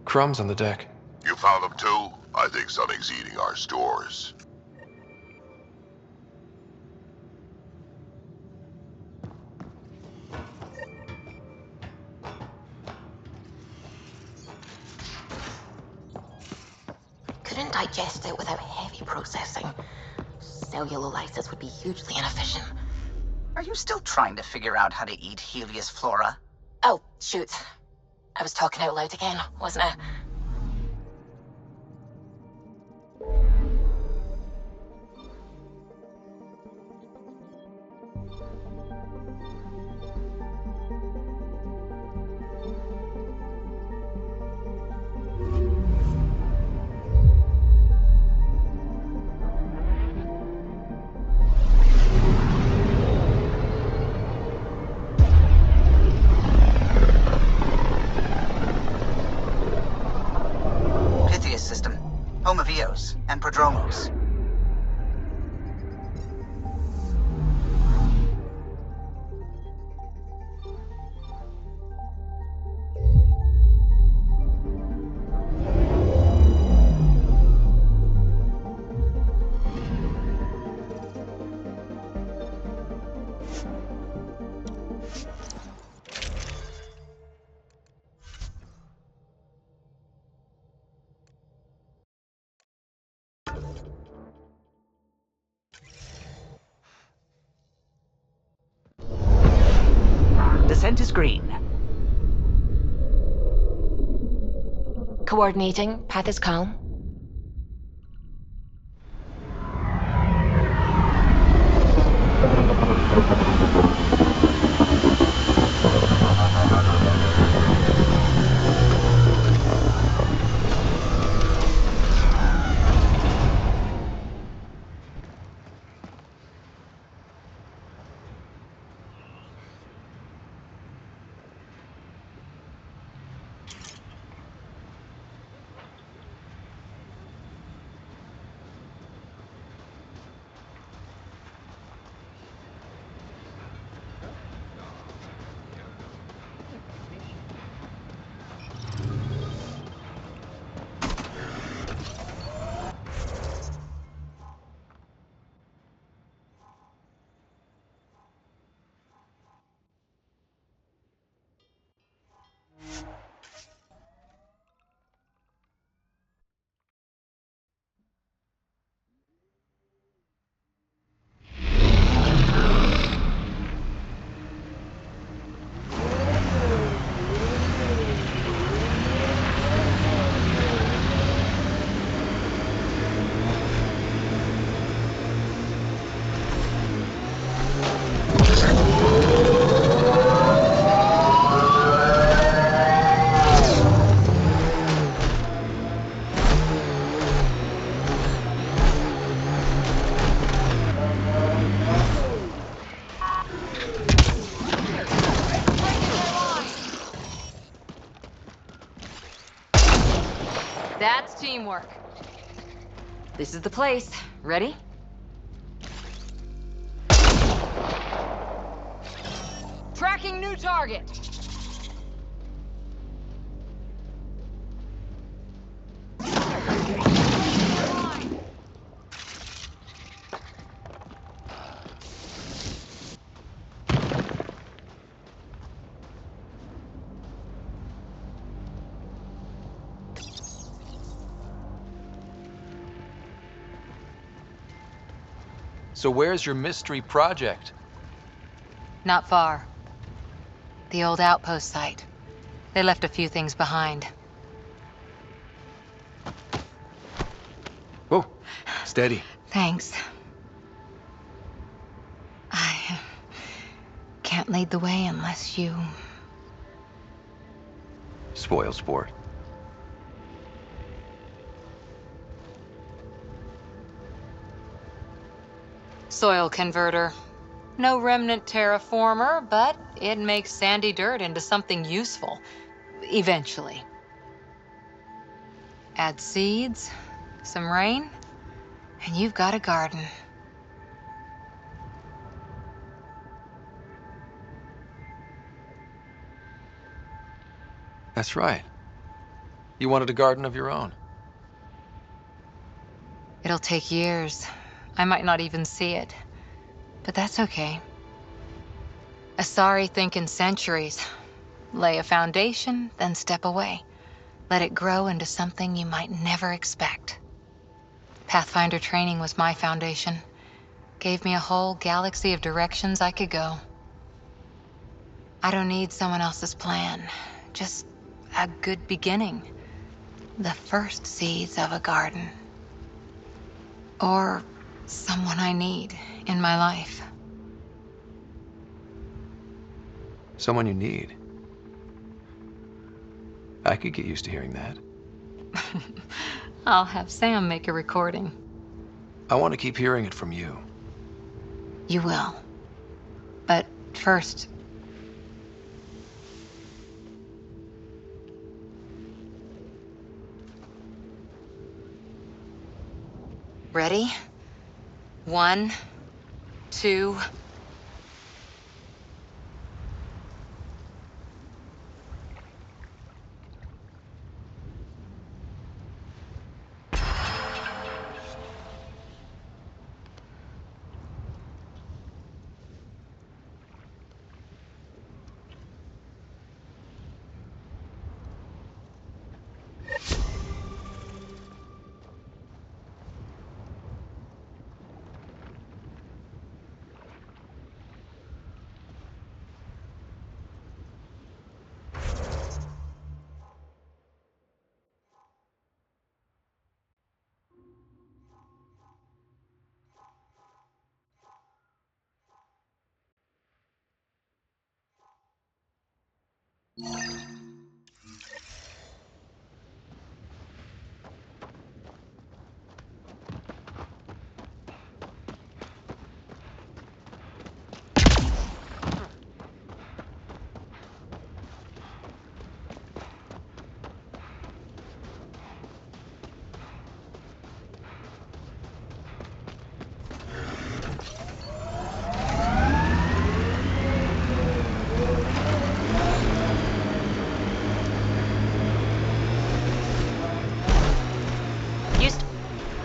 Crumbs on the deck. You found them too? I think something's eating our stores. Couldn't digest it without heavy processing. Cellular lysis would be hugely inefficient. Are you still trying to figure out how to eat Helios flora? Oh, shoot. I was talking out loud again, wasn't I? Home of Eos and Prodromos. Descent is green. Coordinating. Path is calm. That's teamwork. This is the place. Ready? Tracking new target. So where's your mystery project? Not far. The old outpost site. They left a few things behind. Oh, steady. Thanks. I can't lead the way unless you... Spoil sport. Soil converter. No remnant terraformer, but it makes sandy dirt into something useful. Eventually. Add seeds, some rain, and you've got a garden. That's right. You wanted a garden of your own. It'll take years. I might not even see it. But that's okay. Asari think in centuries. Lay a foundation, then step away. Let it grow into something you might never expect. Pathfinder training was my foundation. Gave me a whole galaxy of directions I could go. I don't need someone else's plan. Just a good beginning. The first seeds of a garden. Or someone I need in my life. Someone you need. I could get used to hearing that. I'll have Sam make a recording. I want to keep hearing it from you. You will. But first... Ready? 1, 2...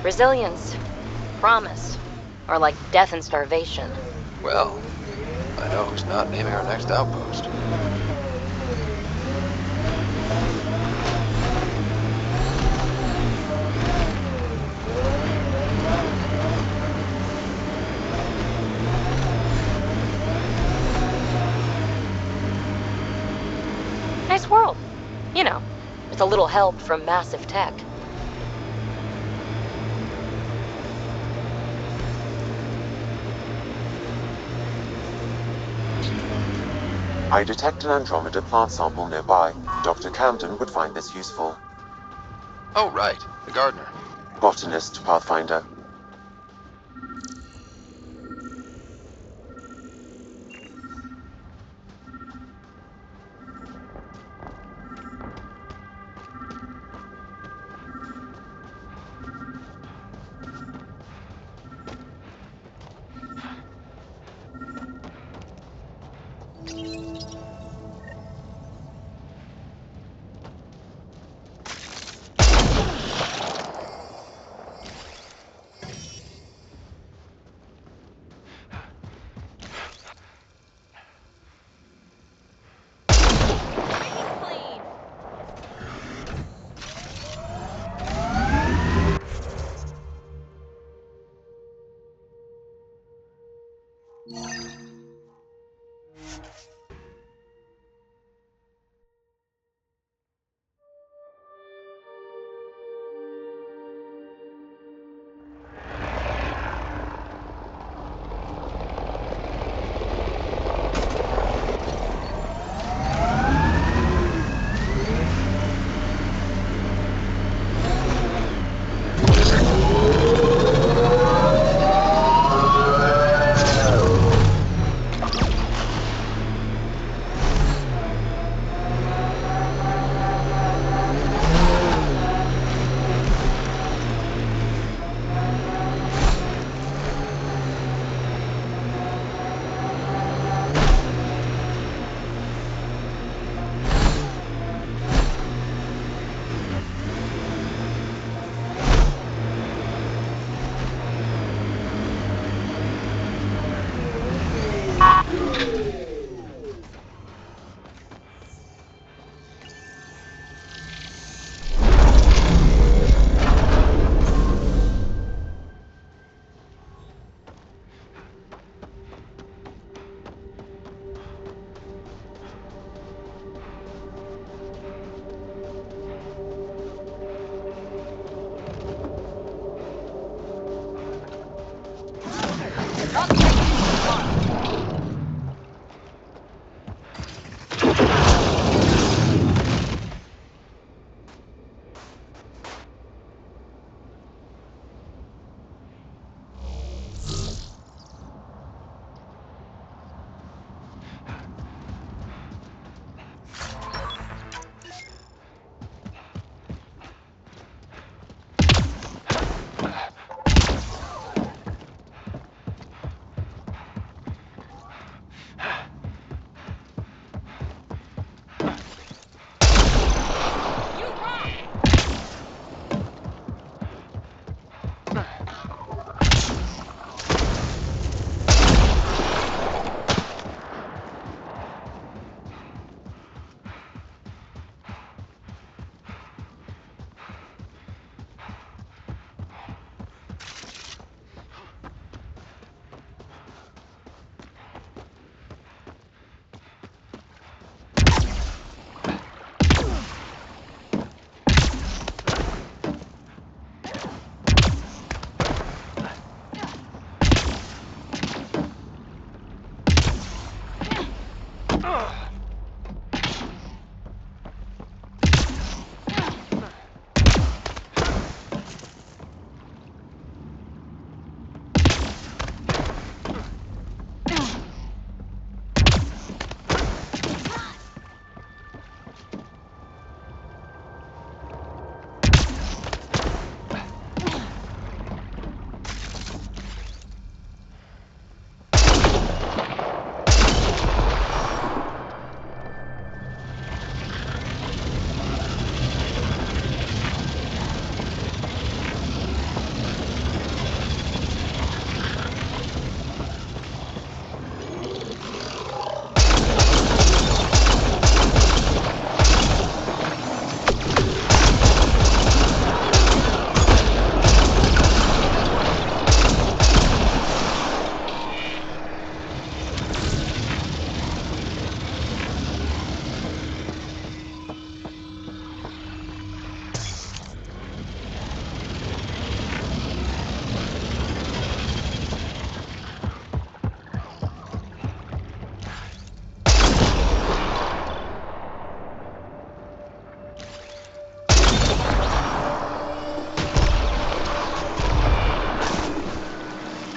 Resilience, promise, or like death and starvation. Well, I know who's not naming our next outpost. Nice world. You know, with a little help from massive tech. I detect an Andromeda plant sample nearby. Dr. Camden would find this useful. Oh, right. The gardener. Botanist, Pathfinder.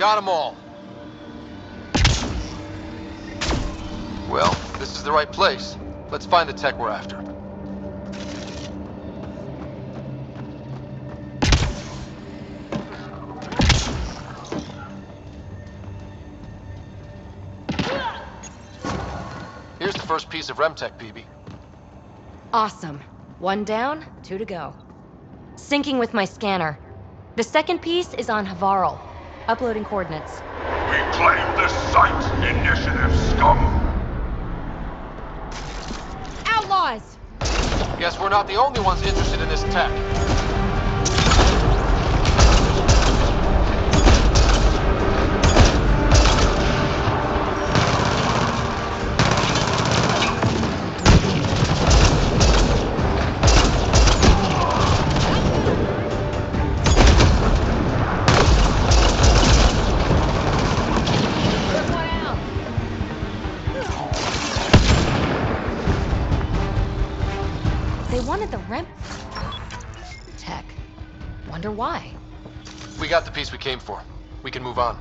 Got them all. Well, this is the right place. Let's find the tech we're after. Here's the first piece of REM tech, PB. Awesome. 1 down, 2 to go. Syncing with my scanner. The second piece is on Havarl. Uploading coordinates. We claim this site, initiative scum! Outlaws! Guess we're not the only ones interested in this tech. The REM tech. Wonder why. We got the piece we came for. We can move on.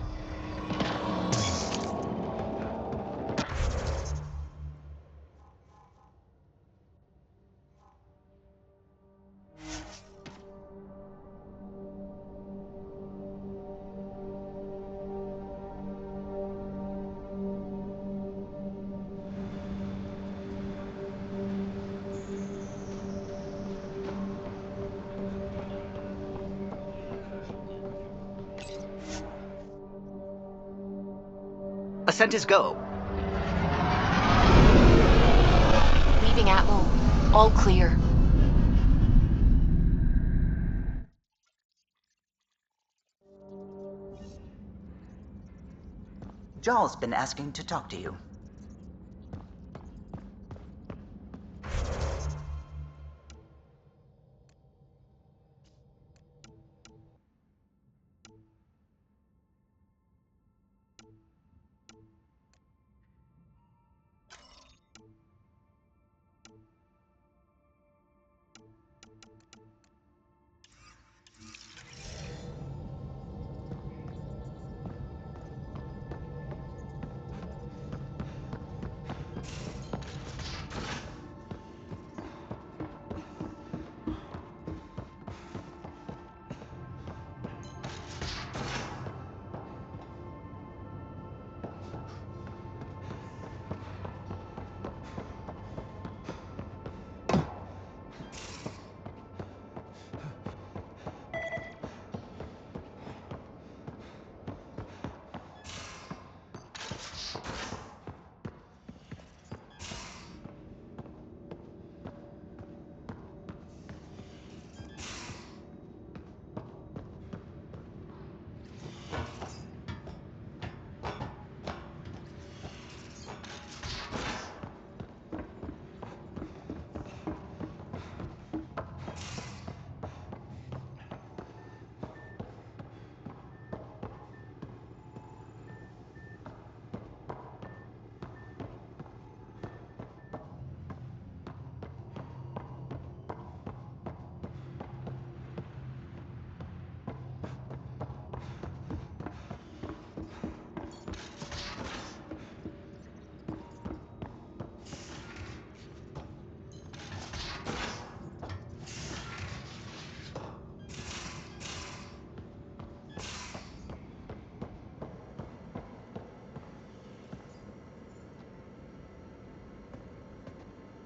Ascent is go. Leaving Atmo. All clear. Jarl's been asking to talk to you.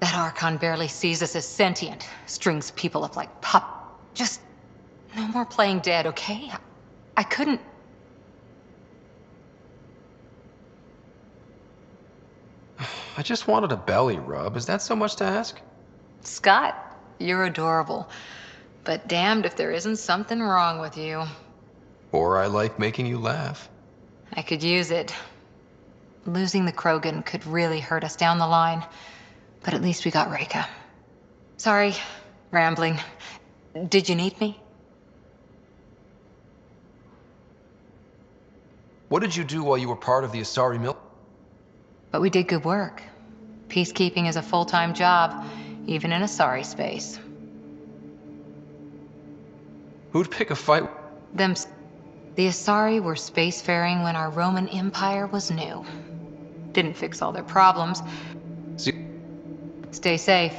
That Archon barely sees us as sentient. Strings people up like pup. Just no more playing dead, okay? I couldn't... I just wanted a belly rub. Is that so much to ask? Scott, you're adorable. But damned if there isn't something wrong with you. Or I like making you laugh. I could use it. Losing the Krogan could really hurt us down the line. But at least we got Reka. Sorry, rambling. Did you need me? What did you do while you were part of the Asari Mill? But we did good work. Peacekeeping is a full-time job, even in Asari space. Who'd pick a fight? Them The Asari were spacefaring when our Roman Empire was new. Didn't fix all their problems. Stay safe.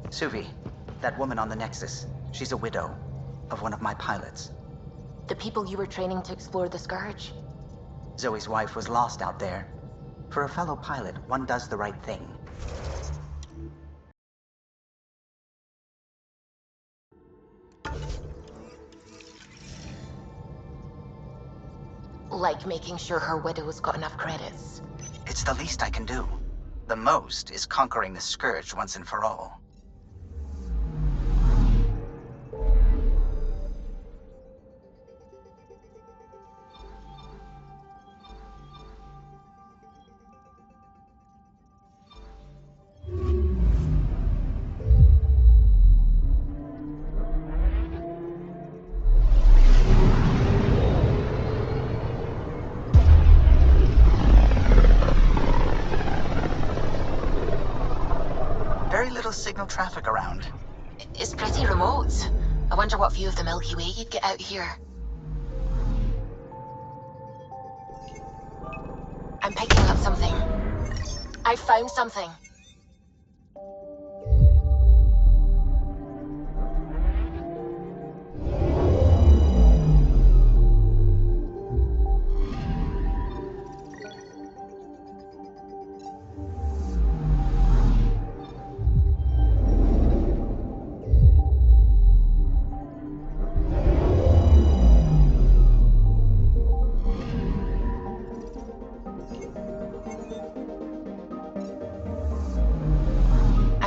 Suvi, that woman on the Nexus, she's a widow of one of my pilots. The people you were training to explore the Scourge? Zoe's wife was lost out there. For a fellow pilot, one does the right thing. Like making sure her widow's got enough credits. It's the least I can do. The most is conquering the Scourge once and for all. Very little signal traffic around. It's pretty remote. I wonder what view of the Milky Way you'd get out here. I'm picking up something. I found something.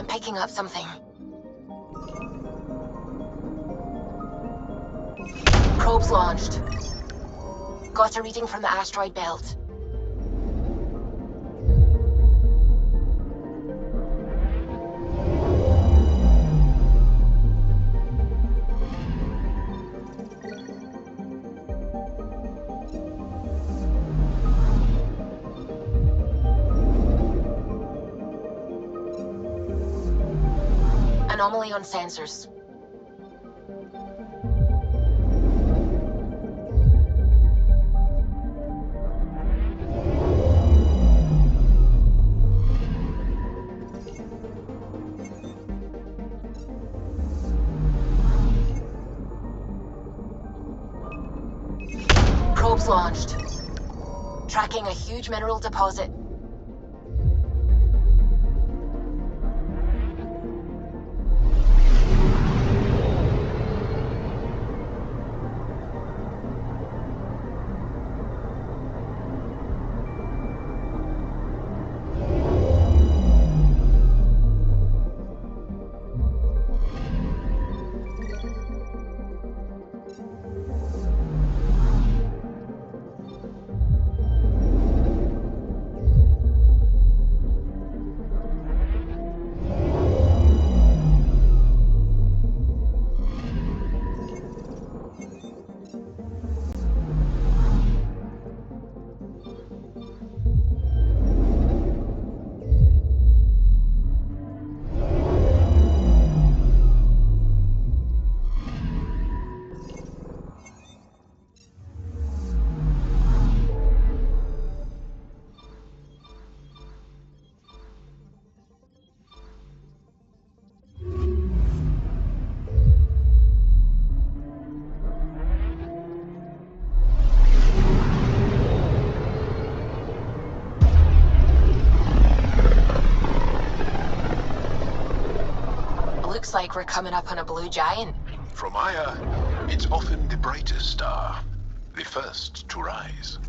Picking up something. Probes launched. Got a reading from the asteroid belt. Anomaly on sensors. Probes launched. Tracking a huge mineral deposit. Looks like we're coming up on a blue giant. From Aya, it's often the brightest star, the first to rise.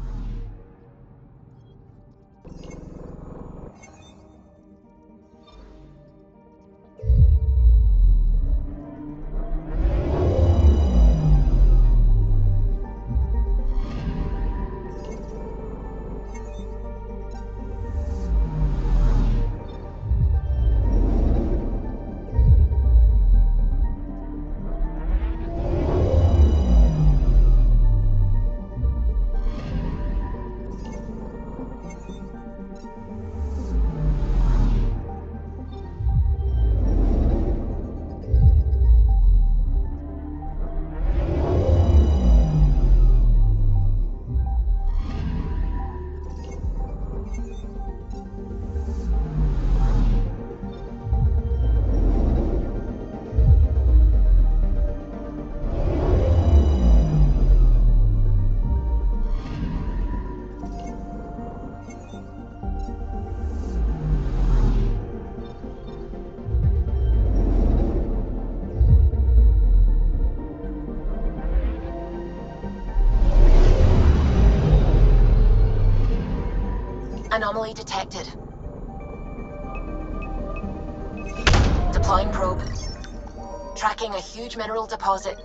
Anomaly detected. Deploying probe. Tracking a huge mineral deposit.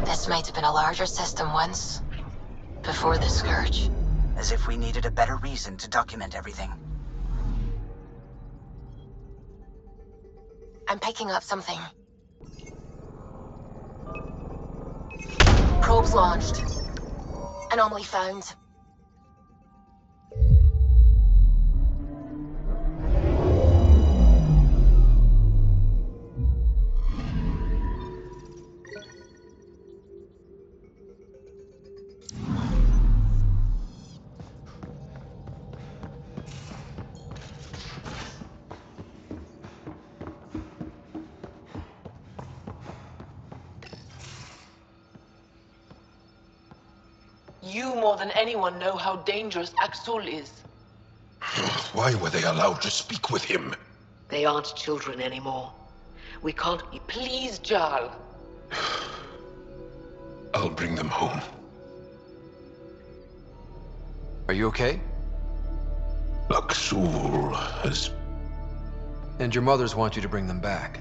This might have been a larger system once, before the Scourge. As if we needed a better reason to document everything. I'm picking up something. Probes launched. Anomaly found. You more than anyone know how dangerous Axul is. Why were they allowed to speak with him? They aren't children anymore. We can't be. Please, Jarl. I'll bring them home. Are you okay? Axul has... And your mothers want you to bring them back.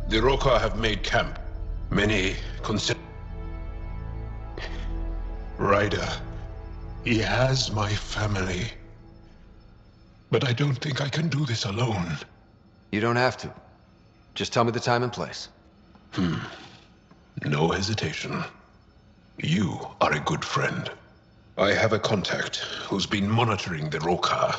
The Roka have made camp. Many consider... Ryder, he has my family. But I don't think I can do this alone. You don't have to. Just tell me the time and place. No hesitation. You are a good friend. I have a contact who's been monitoring the Roka.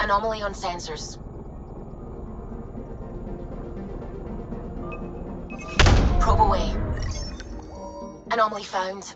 Anomaly on sensors. Probe away. Anomaly found.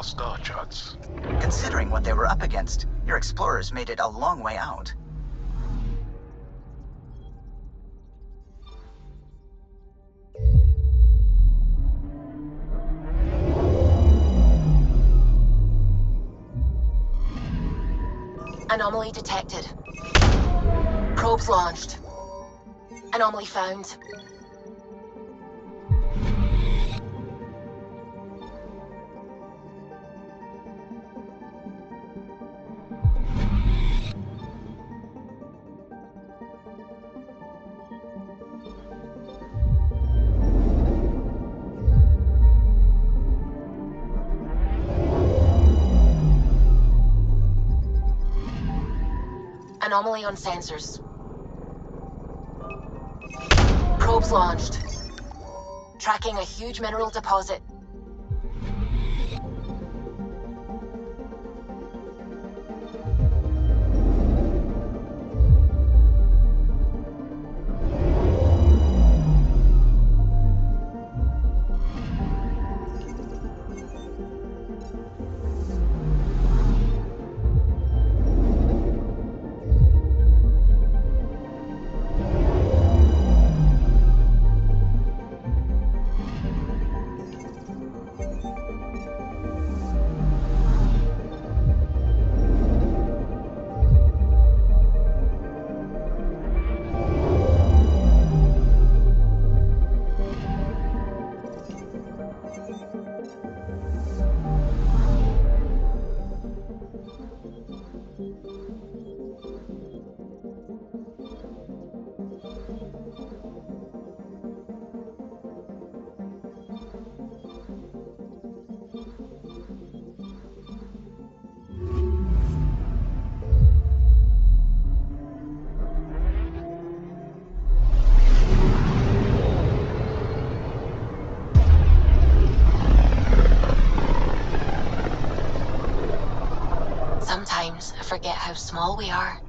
Star charts. Considering what they were up against, your explorers made it a long way out. Anomaly detected. Probes launched. Anomaly found. Anomaly on sensors. Probes Probes launched. Tracking a huge mineral deposit. Sometimes I forget how small we are.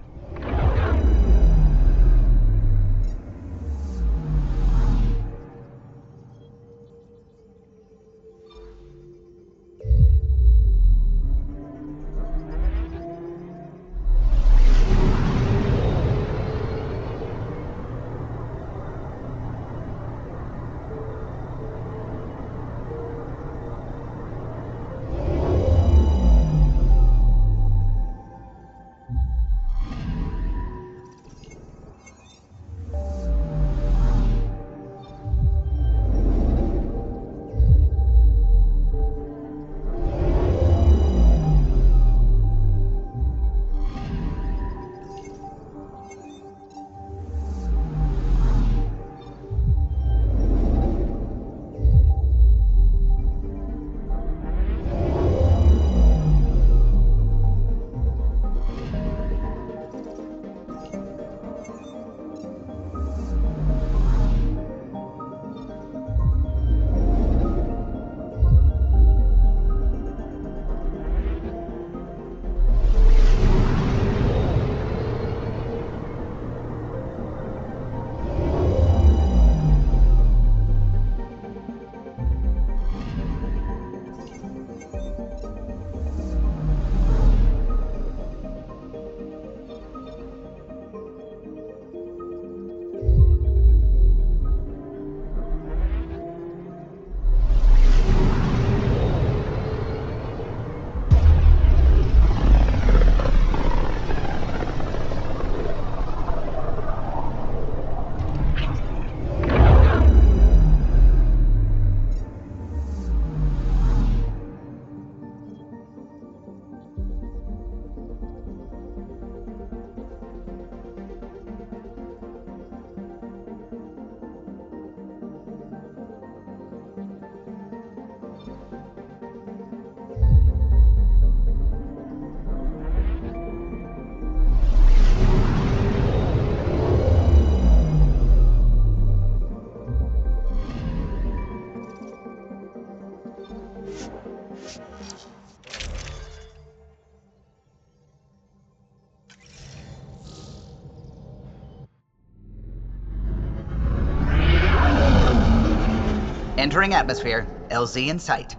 Entering atmosphere, LZ in sight.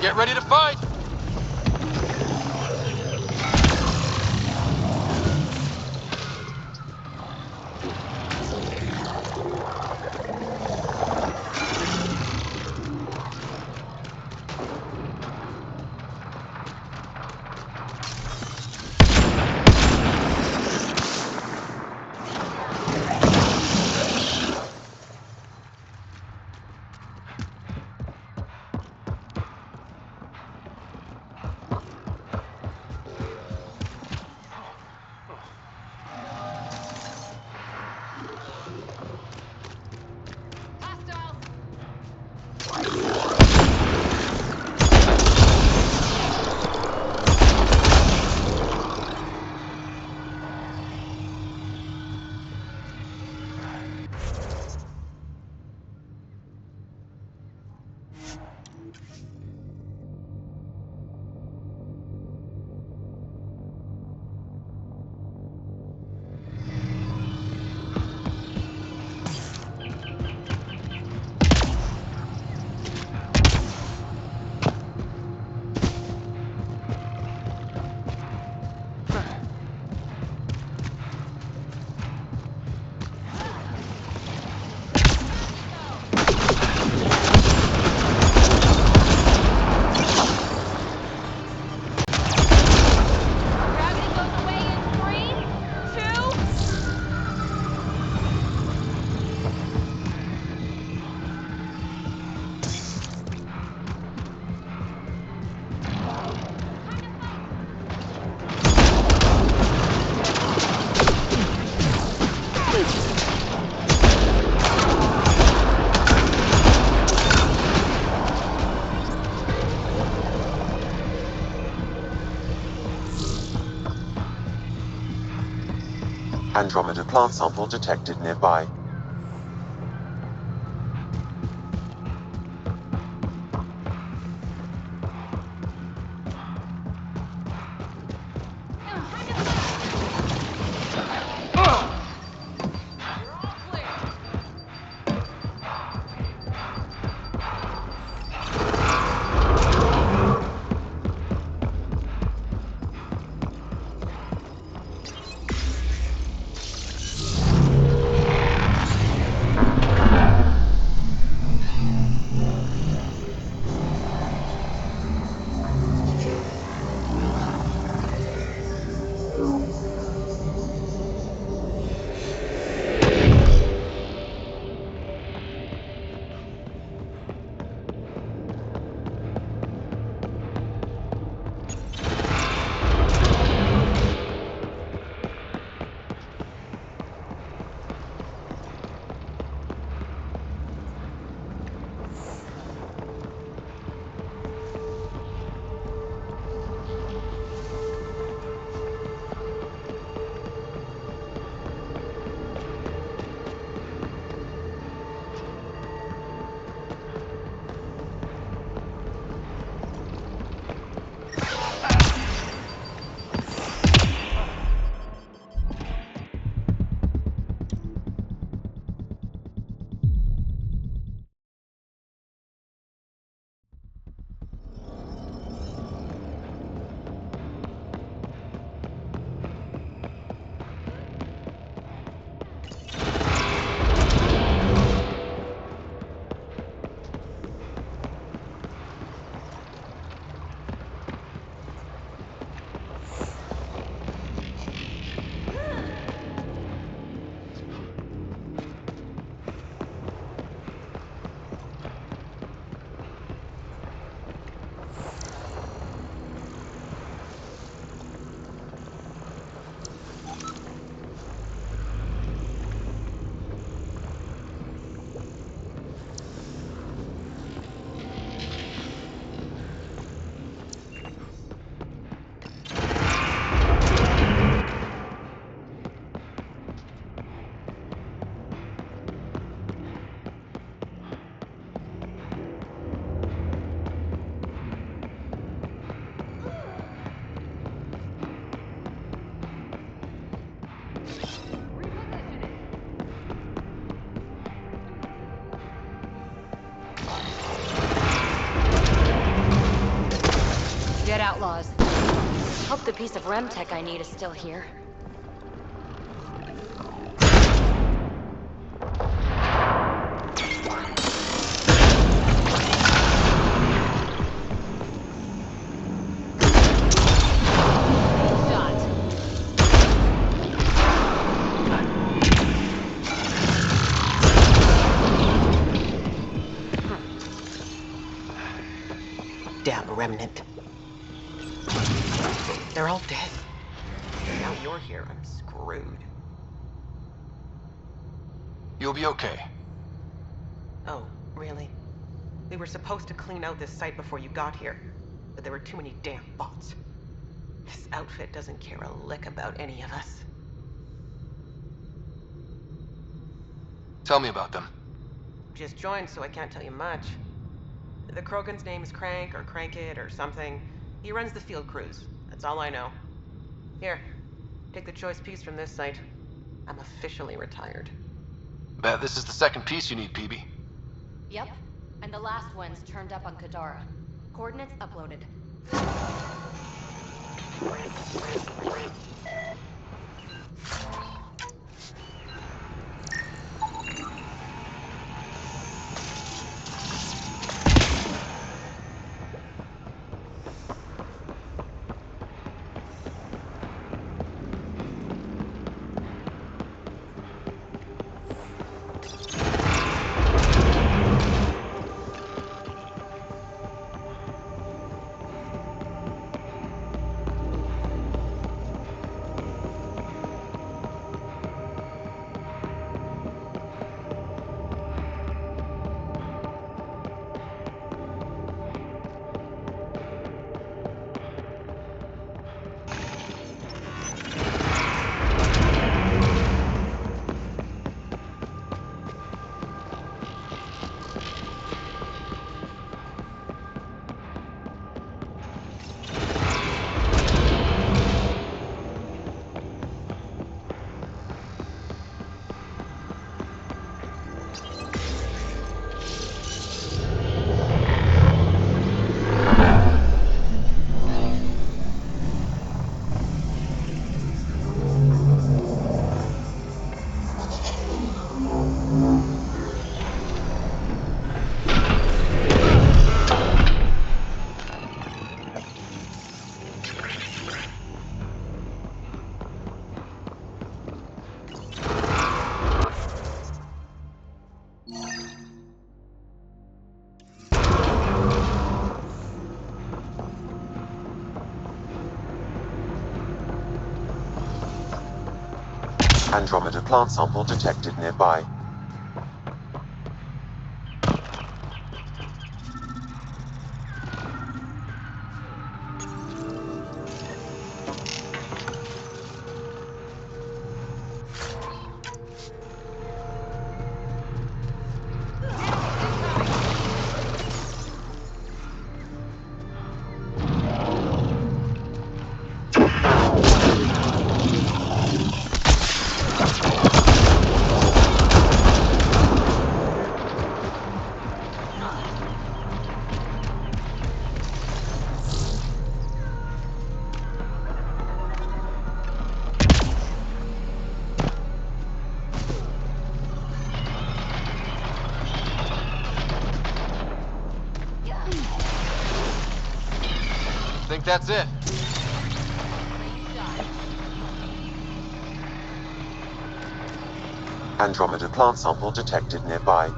Get ready to fight! Andromeda plant sample detected nearby. hope the piece of REM tech I need is still here. Damn remnant. They're all dead. Now you're here, I'm screwed. You'll be okay. Oh, really? We were supposed to clean out this site before you got here, but there were too many damn bots. This outfit doesn't care a lick about any of us. Tell me about them. Just joined, so I can't tell you much. The Krogan's name is Crank, or Crankit, or something. He runs the field crews. That's all I know. Here, take the choice piece from this site. I'm officially retired. Bet this is the second piece you need, PB. Yep, and the last one's turned up on Kadara. Coordinates uploaded. Andromeda plant sample detected nearby. Think that's it? Andromeda plant sample detected nearby.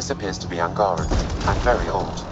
This appears to be Angaran, and very old.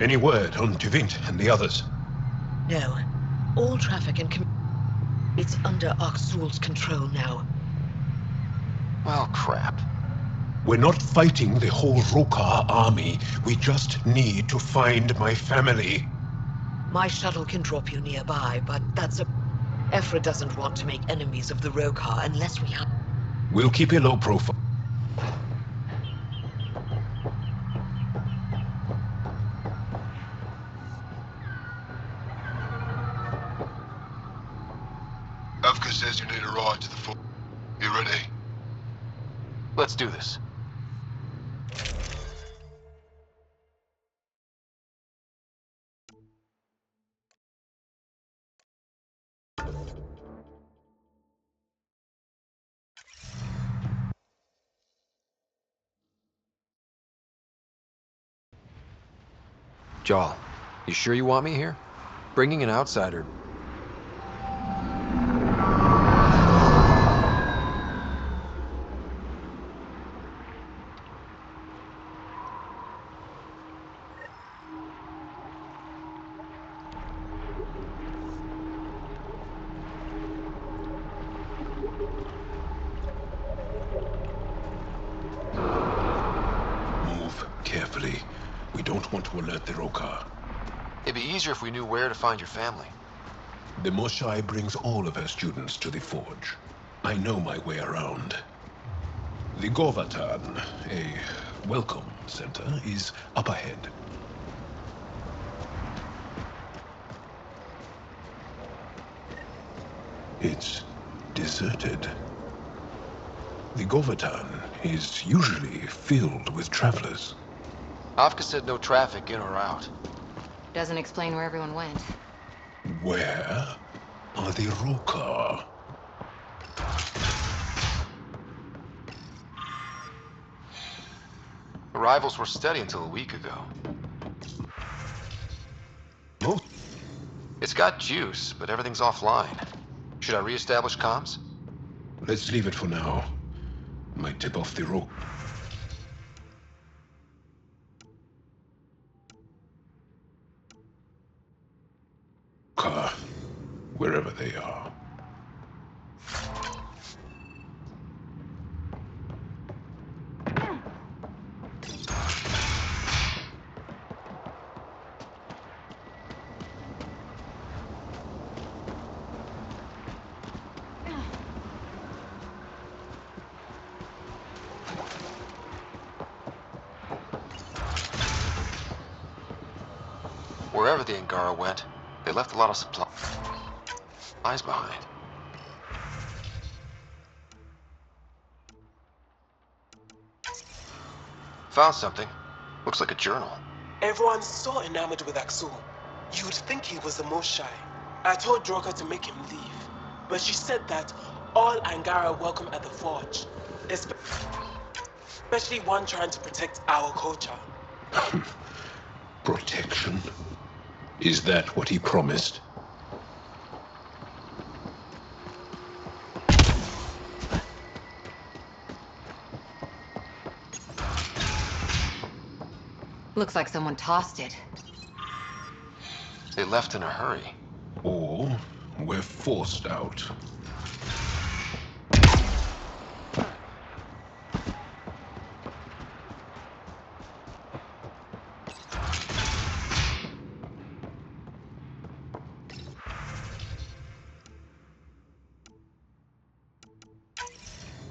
Any word on Devint and the others? No. All traffic and it's under Arksul's control now. Well, crap. We're not fighting the whole Rokar army. We just need to find my family. My shuttle can drop you nearby, but that's a... Ephra doesn't want to make enemies of the Rokar unless we have... We'll keep a low profile. Avka says you need a ride to the fort. You ready? Let's do this. Jal, you sure you want me here? Bringing an outsider... Move carefully. We don't want to alert the Rokar. It'd be easier if we knew where to find your family. The Moshai brings all of her students to the forge. I know my way around. The Govatan, a welcome center, is up ahead. It's deserted. The Govatan is usually filled with travelers. Afka said no traffic in or out. Doesn't explain where everyone went. Where are the Roka? Arrivals were steady until a week ago. Oh, It's got juice, but everything's offline. Should I reestablish comms? let's leave it for now. Might tip off the Roka. Wherever they are. Wherever the Angara went, they left a lot of supplies behind. Found something. Looks like a journal. Everyone's so enamored with Axel. You'd think he was the most shy. I told Droka to make him leave, but she said that all Angara are welcome at the Forge, especially one trying to protect our culture. Protection? Is that what he promised? Looks like someone tossed it. They left in a hurry. Or we're forced out.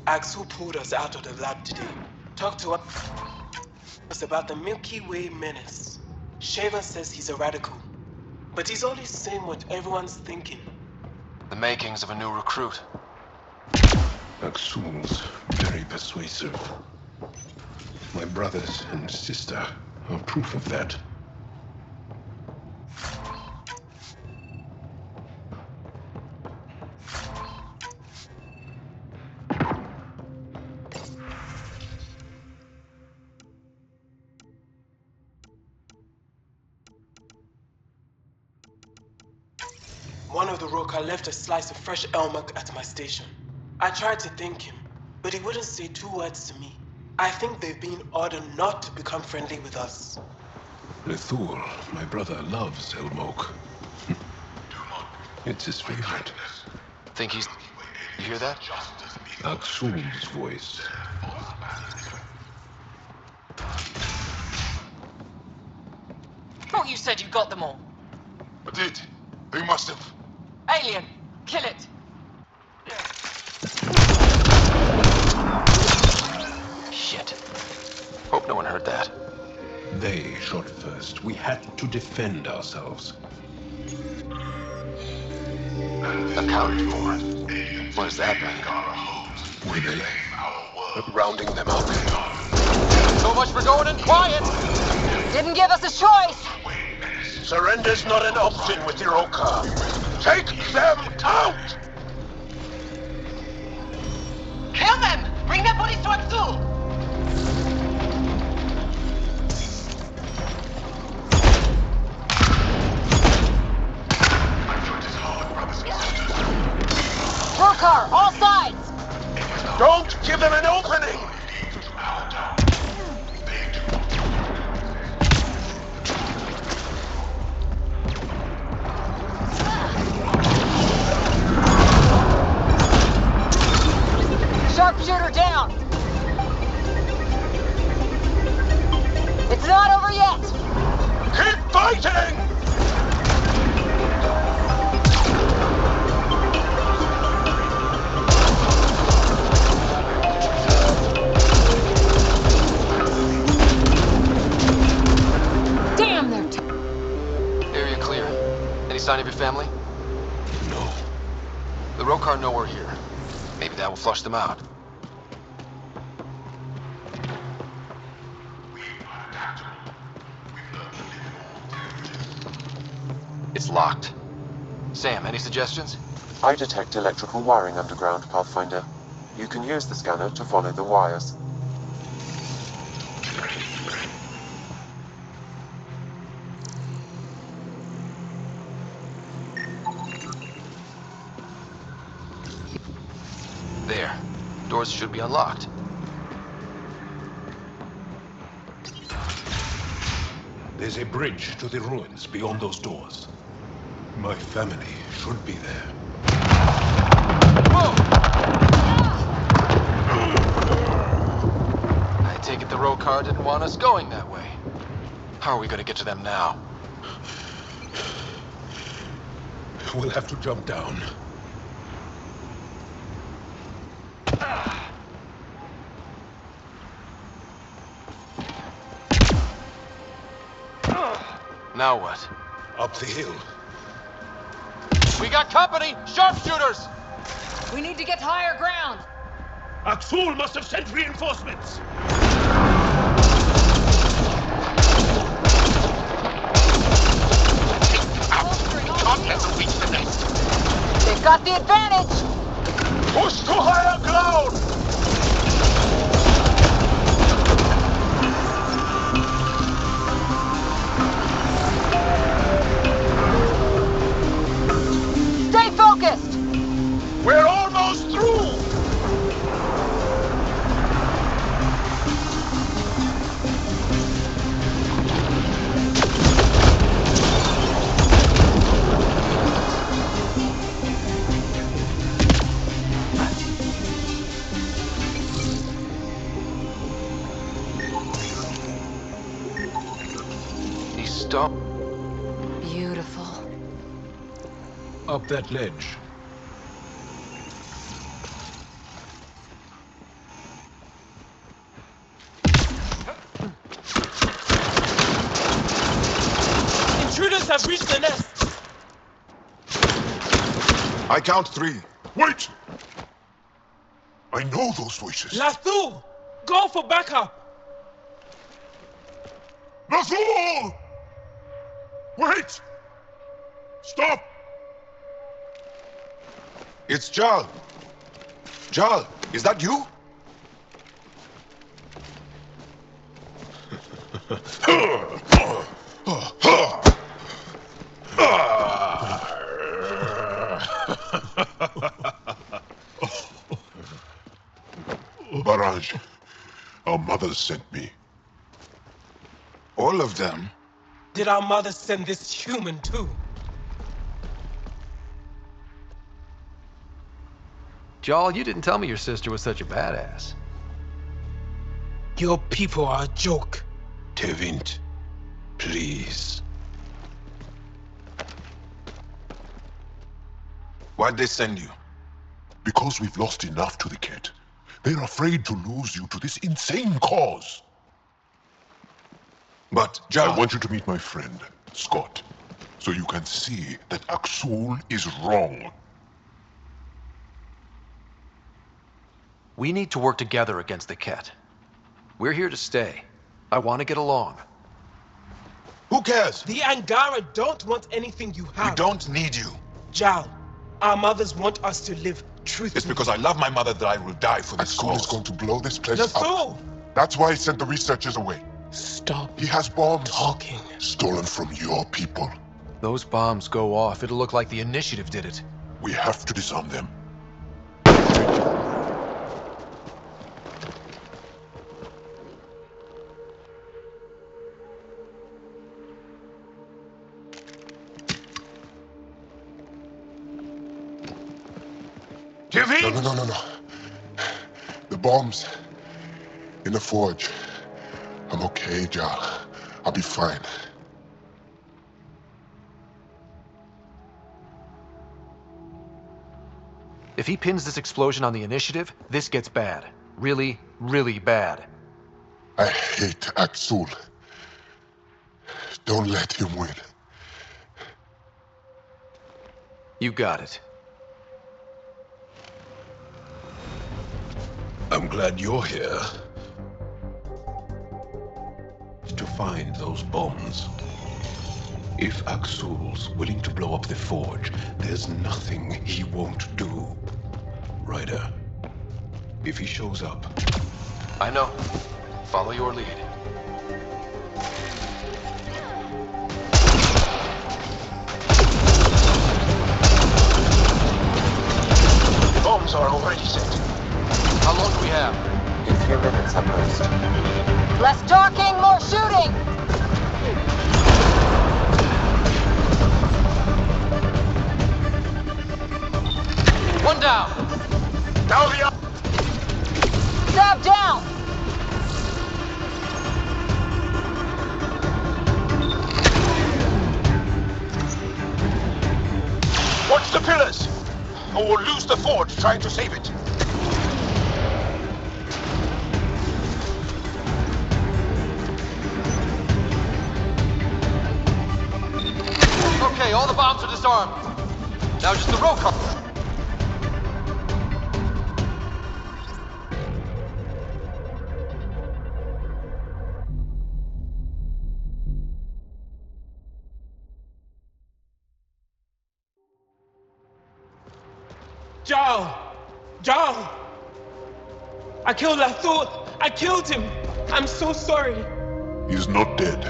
Axel pulled us out of the lab today. Talked to us about the Milky Way menace. Shaver says he's a radical, but he's always saying what everyone's thinking. The makings of a new recruit. Axel's very persuasive. My brothers and sister are proof of that. One of the Roka left a slice of fresh elmuck at my station. I tried to thank him, but he wouldn't say 2 words to me. I think they've been ordered not to become friendly with us. Lethul, my brother, loves elmuck. It's his favorite. Think he's... You hear that? Axel's voice. Thought you said you got them all. I did. Who must have? Alien, kill it. Shit. Hope no one heard that. They shot first. We had to defend ourselves. Accounted for. What does that mean? Were they rounding them up? So much for going in quiet! Didn't give us a choice! Surrender's not an option with the Roka. Take them out! Kill them! Bring their bodies to Axel! Rokar, all sides! Don't give them an opening! Sharpshooter down! It's not over yet! Keep fighting! Damn, they're Area clear. Any sign of your family? No. The Rokar know we're here. Maybe that will flush them out. place locked. Sam, any suggestions? I detect electrical wiring underground, Pathfinder. You can use the scanner to follow the wires. There. Doors should be unlocked. There's a bridge to the ruins beyond those doors. My family should be there. Whoa! I take it the road car didn't want us going that way. How are we gonna get to them now? We'll have to jump down. Now what? Up the hill. We got company! Sharpshooters! We need to get to higher ground. Axul must have sent reinforcements! Can't let them reach the nest. They've got the advantage! Push to higher ground! Stay focused! We're almost through! He's stopped. Beautiful. Up that ledge. Intruders have reached the nest. I count 3. Wait! I know those voices. Lathul, go for backup. Lathul! Wait! Stop! It's Jal. Jal, is that you? Barrage, our mothers sent me. All of them? Did our mothers send this human too? Jal, you didn't tell me your sister was such a badass. Your people are a joke. Tevint, please. Why'd they send you? Because we've lost enough to the Ket. They're afraid to lose you to this insane cause. But, Jal, I want you to meet my friend, Scott, so you can see that Axul is wrong. We need to work together against the Ket. We're here to stay. I want to get along. Who cares? The Angara don't want anything you have. We don't need you. Jal, our mothers want us to live truthfully. It's because I love my mother that I will die for this cause. Axul is going to blow this place Lathul! up. That's why he sent the researchers away. Stop. He has bombs. Talking. Stolen from your people. Those bombs go off, it'll look like the Initiative did it. We have to disarm them. No. The bombs in the forge. I'm okay, Jal. I'll be fine. If he pins this explosion on the Initiative, this gets bad. Really, really bad. I hate Axul. Don't let him win. You got it. I'm glad you're here. To find those bombs. If Axul's willing to blow up the forge, there's nothing he won't do. Ryder, if he shows up... I know. Follow your lead. Bombs are already set. How long do we have? A few minutes at most. Less talking, more shooting! One down! Down the up! Stab down! Watch the pillars! Or we'll lose the forge trying to save it. Okay, all the bombs are disarmed. Now just the roll call. Jal! I killed Lathul! I killed him! I'm so sorry! He's not dead.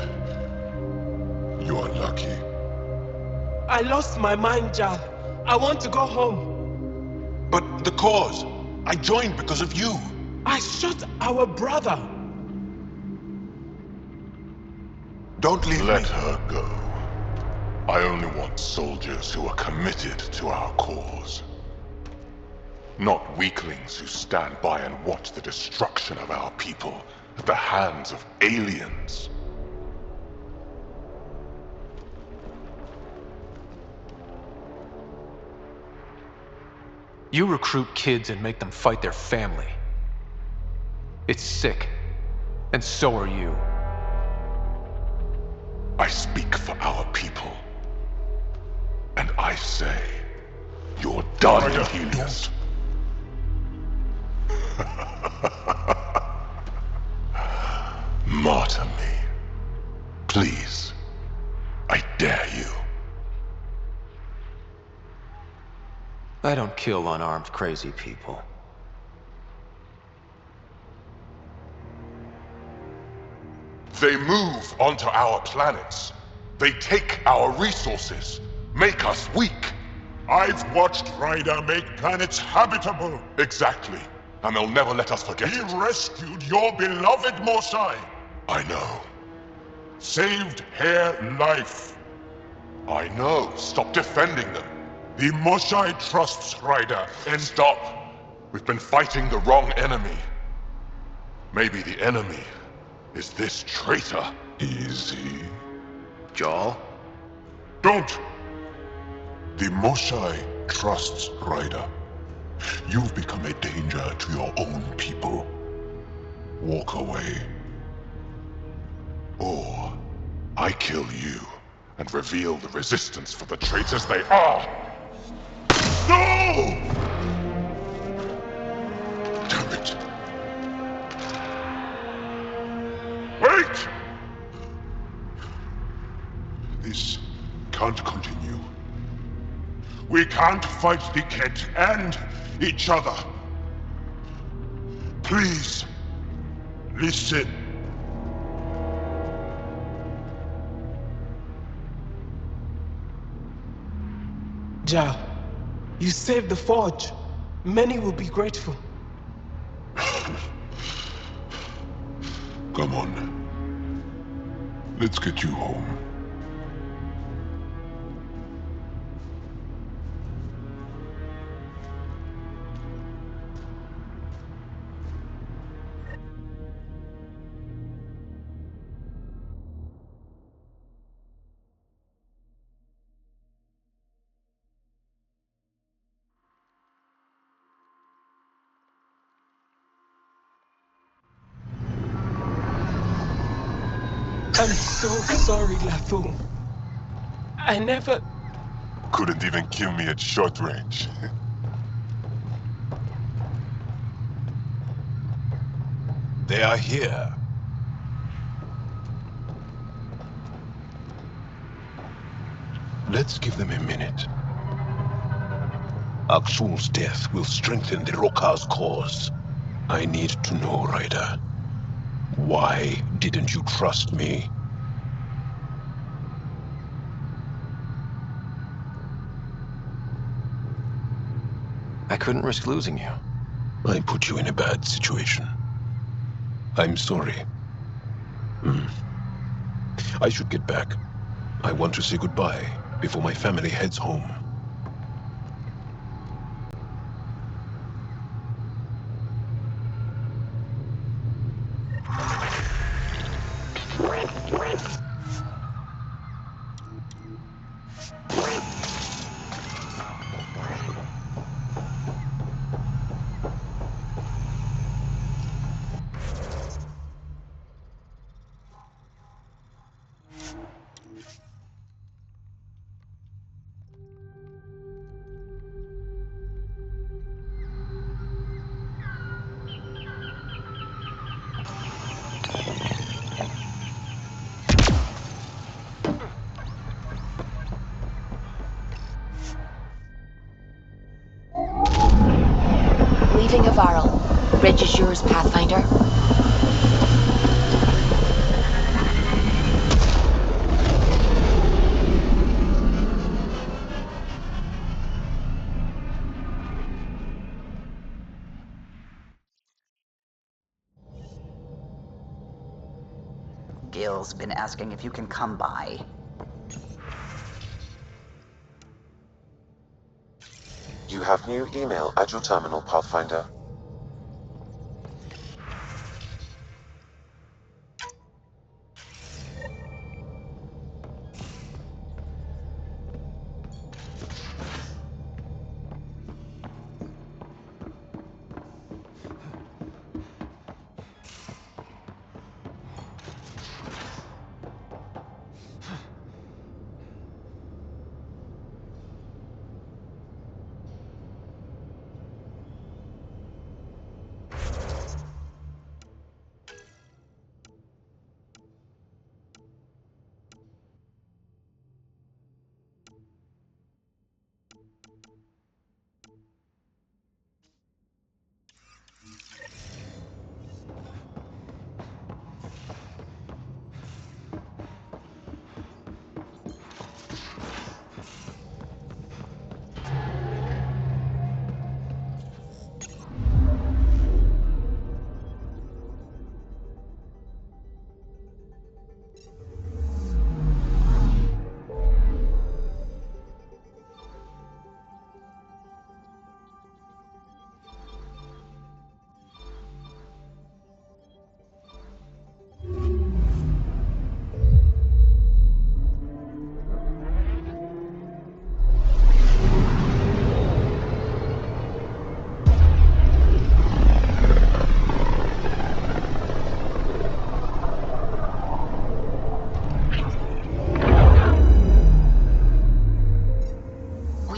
You are lucky. I lost my mind, Jal. I want to go home. But the cause? I joined because of you. I shot our brother. Don't leave Let me. her go. I only want soldiers who are committed to our cause. Not weaklings who stand by and watch the destruction of our people at the hands of aliens. You recruit kids and make them fight their family. It's sick. And so are you. I speak for our people. And I say, you're done, Helios. Martyr me. Please. I dare you. I don't kill unarmed crazy people. They move onto our planets. They take our resources, make us weak. I've watched Ryder make planets habitable. Exactly. And they'll never let us forget it. He rescued your beloved Mosai. I know. Saved her life. I know. Stop defending them. The Mosai trusts Ryder. And stop. We've been fighting the wrong enemy. Maybe the enemy is this traitor. Easy. Jarl? Don't! The Mosai trusts Ryder. You've become a danger to your own people. Walk away. Or I kill you and reveal the resistance for the traitors they are. No! Damn it. Wait! This can't continue. We can't fight the Ket and each other. Please, listen. Jal, you saved the forge. Many will be grateful. Come on. Let's get you home. I'm so sorry, Lathul. I never... Couldn't even kill me at short range. They are here. Let's give them a minute. Aksul's death will strengthen the Roka's cause. I need to know, Ryder. Why didn't you trust me? I couldn't risk losing you. I put you in a bad situation. I'm sorry. I should get back. I want to say goodbye before my family heads home. Leaving Hvarl. Bridge is yours, Pathfinder. Gil's been asking if you can come by. You have new email at your terminal, Pathfinder.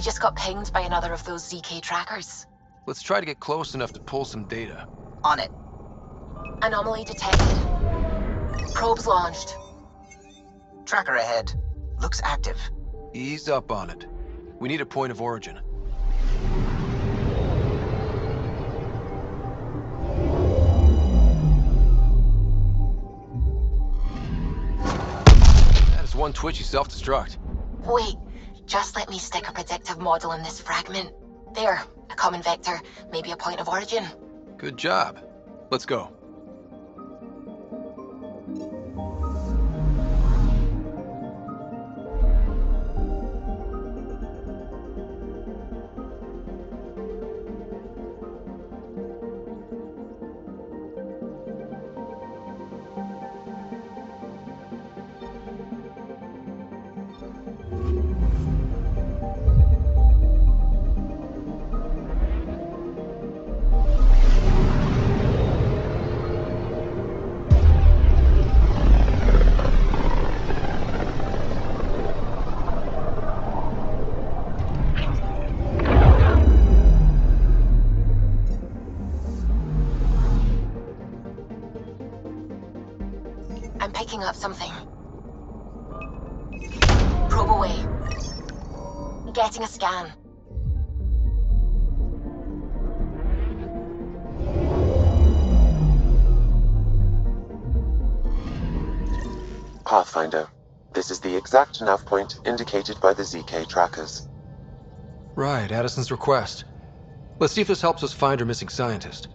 Just got pinged by another of those ZK trackers. Let's try to get close enough to pull some data. On it. Anomaly detected. Probes launched. Tracker ahead. Looks active. Ease up on it. We need a point of origin. That is one twitchy self-destruct. Wait. Just let me stick a predictive model in this fragment. There, a common vector, maybe a point of origin. Good job. Let's go. I'm picking up something. Probe away. getting a scan. Pathfinder, this is the exact nav point indicated by the ZK trackers. Right, Addison's request. Let's see if this helps us find her missing scientist.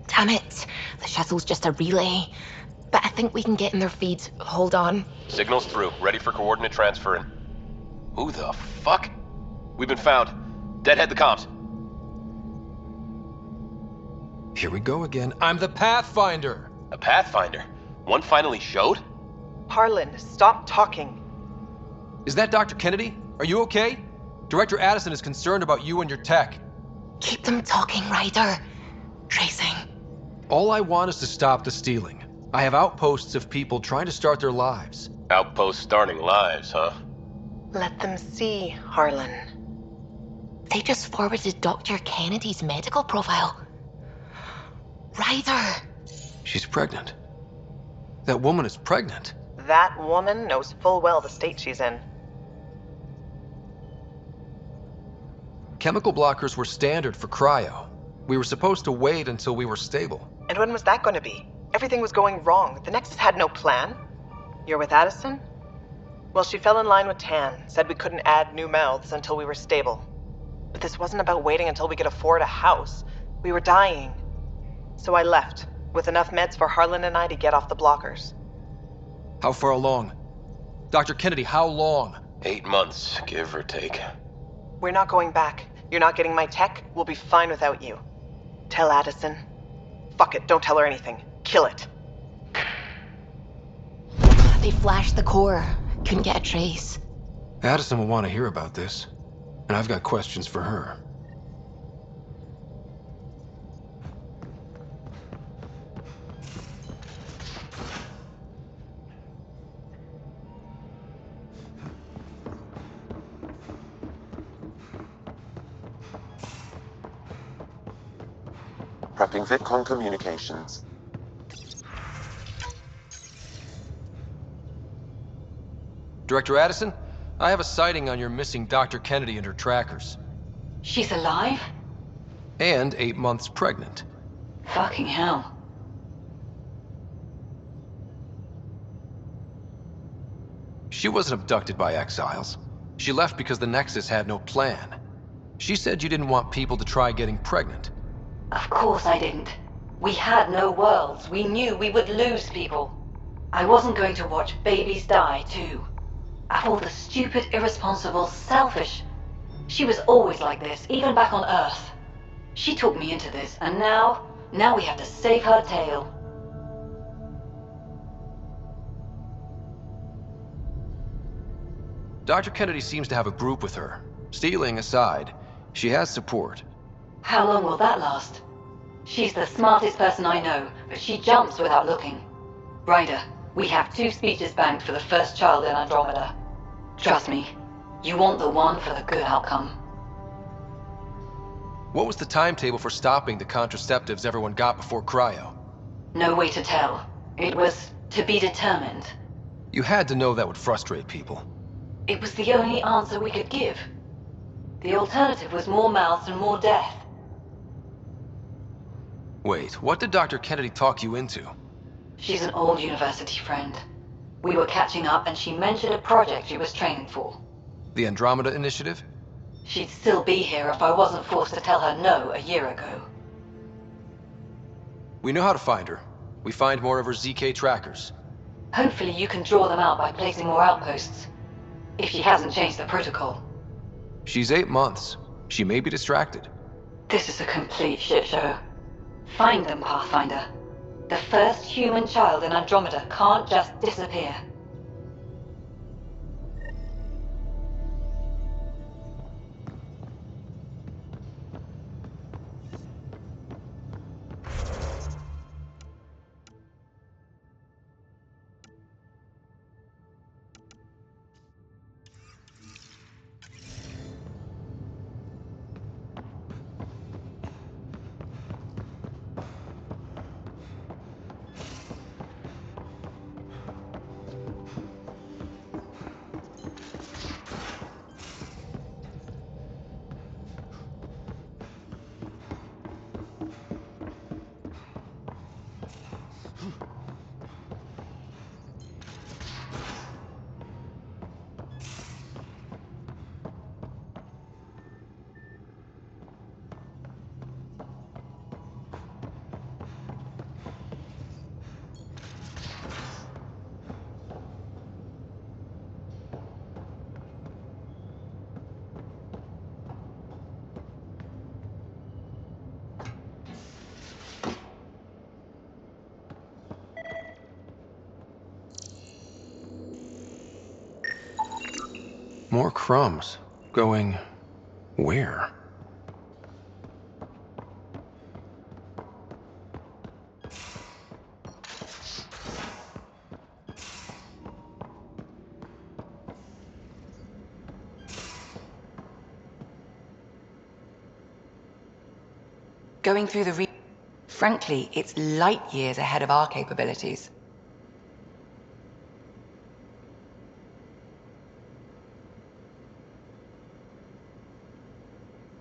Damn it. The shuttle's just a relay. But I think we can get in their feeds. Hold on. Signal's through. Ready for coordinate transfer in. Who the fuck? We've been found. Deadhead the comms. Here we go again. I'm the Pathfinder! A Pathfinder? One finally showed? Harlan, stop talking. Is that Dr. Kennedy? Are you okay? Director Addison is concerned about you and your tech. Keep them talking, Ryder. Tracing. All I want is to stop the stealing. I have outposts of people trying to start their lives. Outposts starting lives, huh? Let them see, Harlan. They just forwarded Dr. Kennedy's medical profile. Ryder! She's pregnant. That woman is pregnant. That woman knows full well the state she's in. Chemical blockers were standard for cryo. We were supposed to wait until we were stable. And when was that going to be? Everything was going wrong. The Nexus had no plan. You're with Addison? Well, she fell in line with Tan, said we couldn't add new mouths until we were stable. But this wasn't about waiting until we could afford a house. We were dying. So I left, with enough meds for Harlan and I to get off the blockers. How far along? Dr. Kennedy, how long? 8 months, give or take. We're not going back. You're not getting my tech. We'll be fine without you. Tell Addison. Fuck it, don't tell her anything. Kill it. They flashed the core. Couldn't get a trace. Addison will want to hear about this. And I've got questions for her. Prepping VidCon communications. Director Addison, I have a sighting on your missing Dr. Kennedy and her trackers. She's alive? And 8 months pregnant. Fucking hell. She wasn't abducted by exiles. She left because the Nexus had no plan. She said you didn't want people to try getting pregnant. Of course I didn't. We had no worlds. We knew we would lose people. I wasn't going to watch babies die, too. Of all the stupid, irresponsible, selfish... She was always like this, even back on Earth. She talked me into this, and now we have to save her tail. Dr. Kennedy seems to have a group with her. Stealing aside, she has support. How long will that last? She's the smartest person I know, but she jumps without looking. Ryder, we have 2 speeches banked for the first child in Andromeda. Trust me, you want the one for the good outcome. What was the timetable for stopping the contraceptives everyone got before cryo? No way to tell. It was to be determined. You had to know that would frustrate people. It was the only answer we could give. The alternative was more mouths and more death. Wait, what did Dr. Kennedy talk you into? She's an old university friend. We were catching up and she mentioned a project she was training for. The Andromeda Initiative? She'd still be here if I wasn't forced to tell her no a year ago. We know how to find her. We find more of her ZK trackers. Hopefully you can draw them out by placing more outposts. If she hasn't changed the protocol. She's 8 months. She may be distracted. This is a complete shit show. Find them, Pathfinder. The first human child in Andromeda can't just disappear. More crumbs. Going where? Going through the Frankly, it's light years ahead of our capabilities.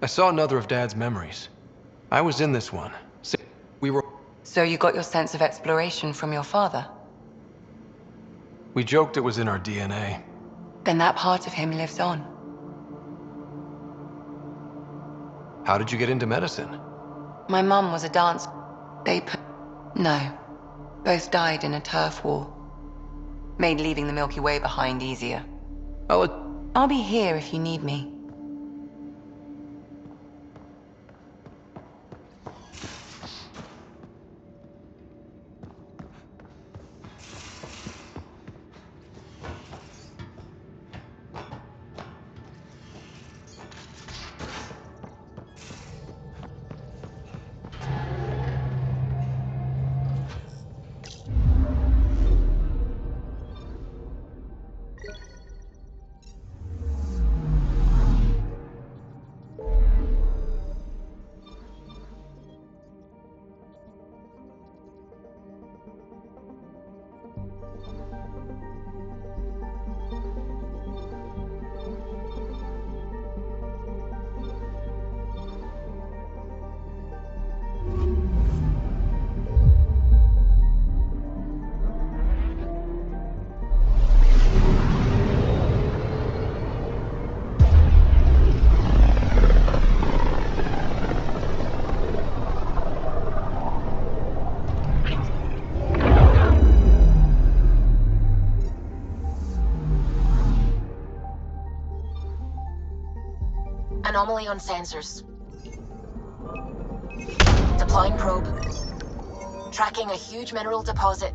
I saw another of Dad's memories. I was in this one. We were... So you got your sense of exploration from your father? We joked it was in our DNA. Then that part of him lives on. How did you get into medicine? My mum was a dance... No. Both died in a turf war. Made leaving the Milky Way behind easier. I'll be here if you need me. Anomaly on sensors. Deploying probe. Tracking a huge mineral deposit.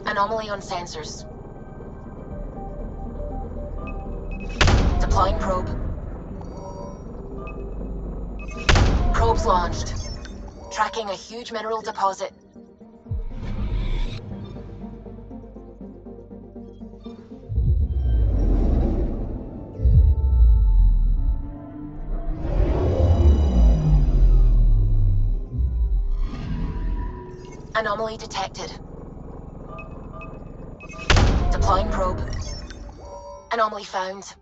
Anomaly on sensors. Deploying probe. Probe's launched. Tracking a huge mineral deposit. Anomaly detected. Deploying probe. Anomaly found.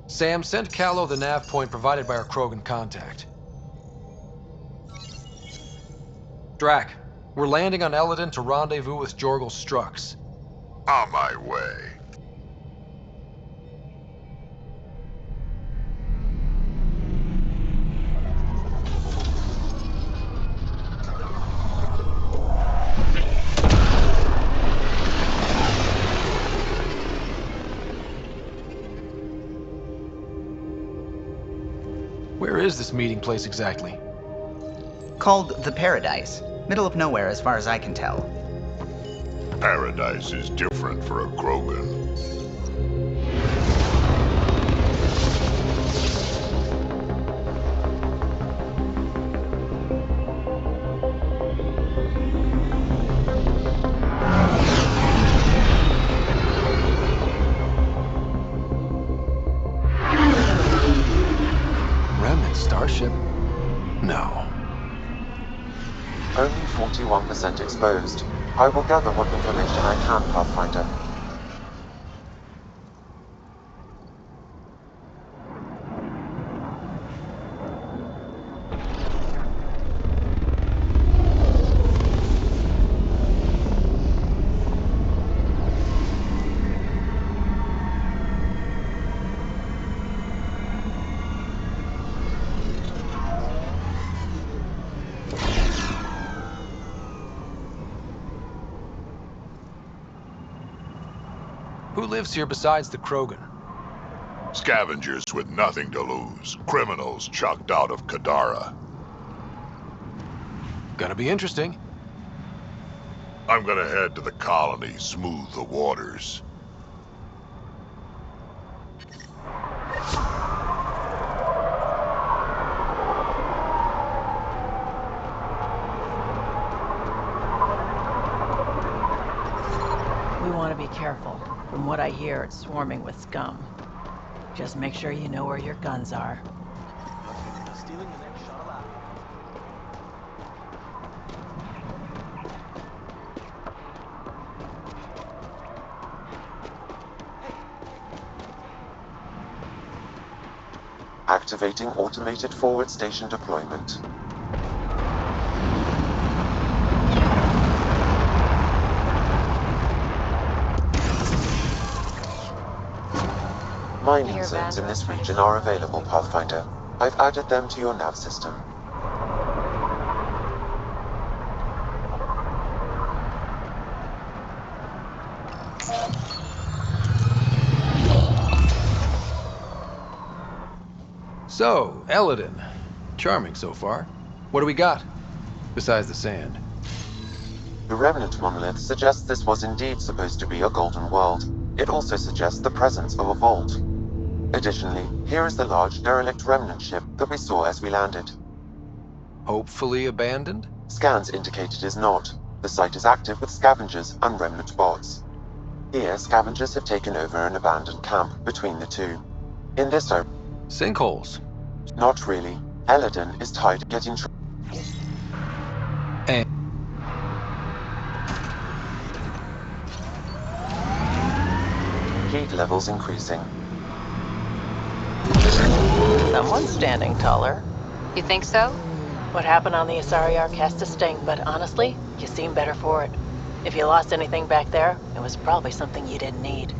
Sam, send Callow the nav point provided by our Krogan contact. Drac, we're landing on Eladin to rendezvous with Jorgal Strux. On my way. Where is this meeting place exactly? Called the Paradise. Middle of nowhere as far as I can tell. Paradise is different for a Krogan. Remnant starship? No. Only 41% exposed. I will gather what information I can, Pathfinder. Who lives here besides the Krogan? Scavengers with nothing to lose. Criminals chucked out of Kadara. Gonna be interesting. I'm gonna head to the colony, smooth the waters. We want to be careful. From what I hear, it's swarming with scum. Just make sure you know where your guns are. Activating automated forward station deployment. Mining zones in this region are available, Pathfinder. I've added them to your nav system. So, Eladin. Charming so far. What do we got? Besides the sand. The remnant monolith suggests this was indeed supposed to be a golden world. It also suggests the presence of a vault. Additionally, here is the large derelict remnant ship that we saw as we landed. Hopefully abandoned? Scans indicate it is not. The site is active with scavengers and remnant bots. Here, scavengers have taken over an abandoned camp between the two. In this sinkholes? Not really. Eladin is tied to getting heat levels increasing. Someone's standing taller. You think so? What happened on the Asari Ark has to sting, but honestly, you seem better for it. If you lost anything back there, it was probably something you didn't need.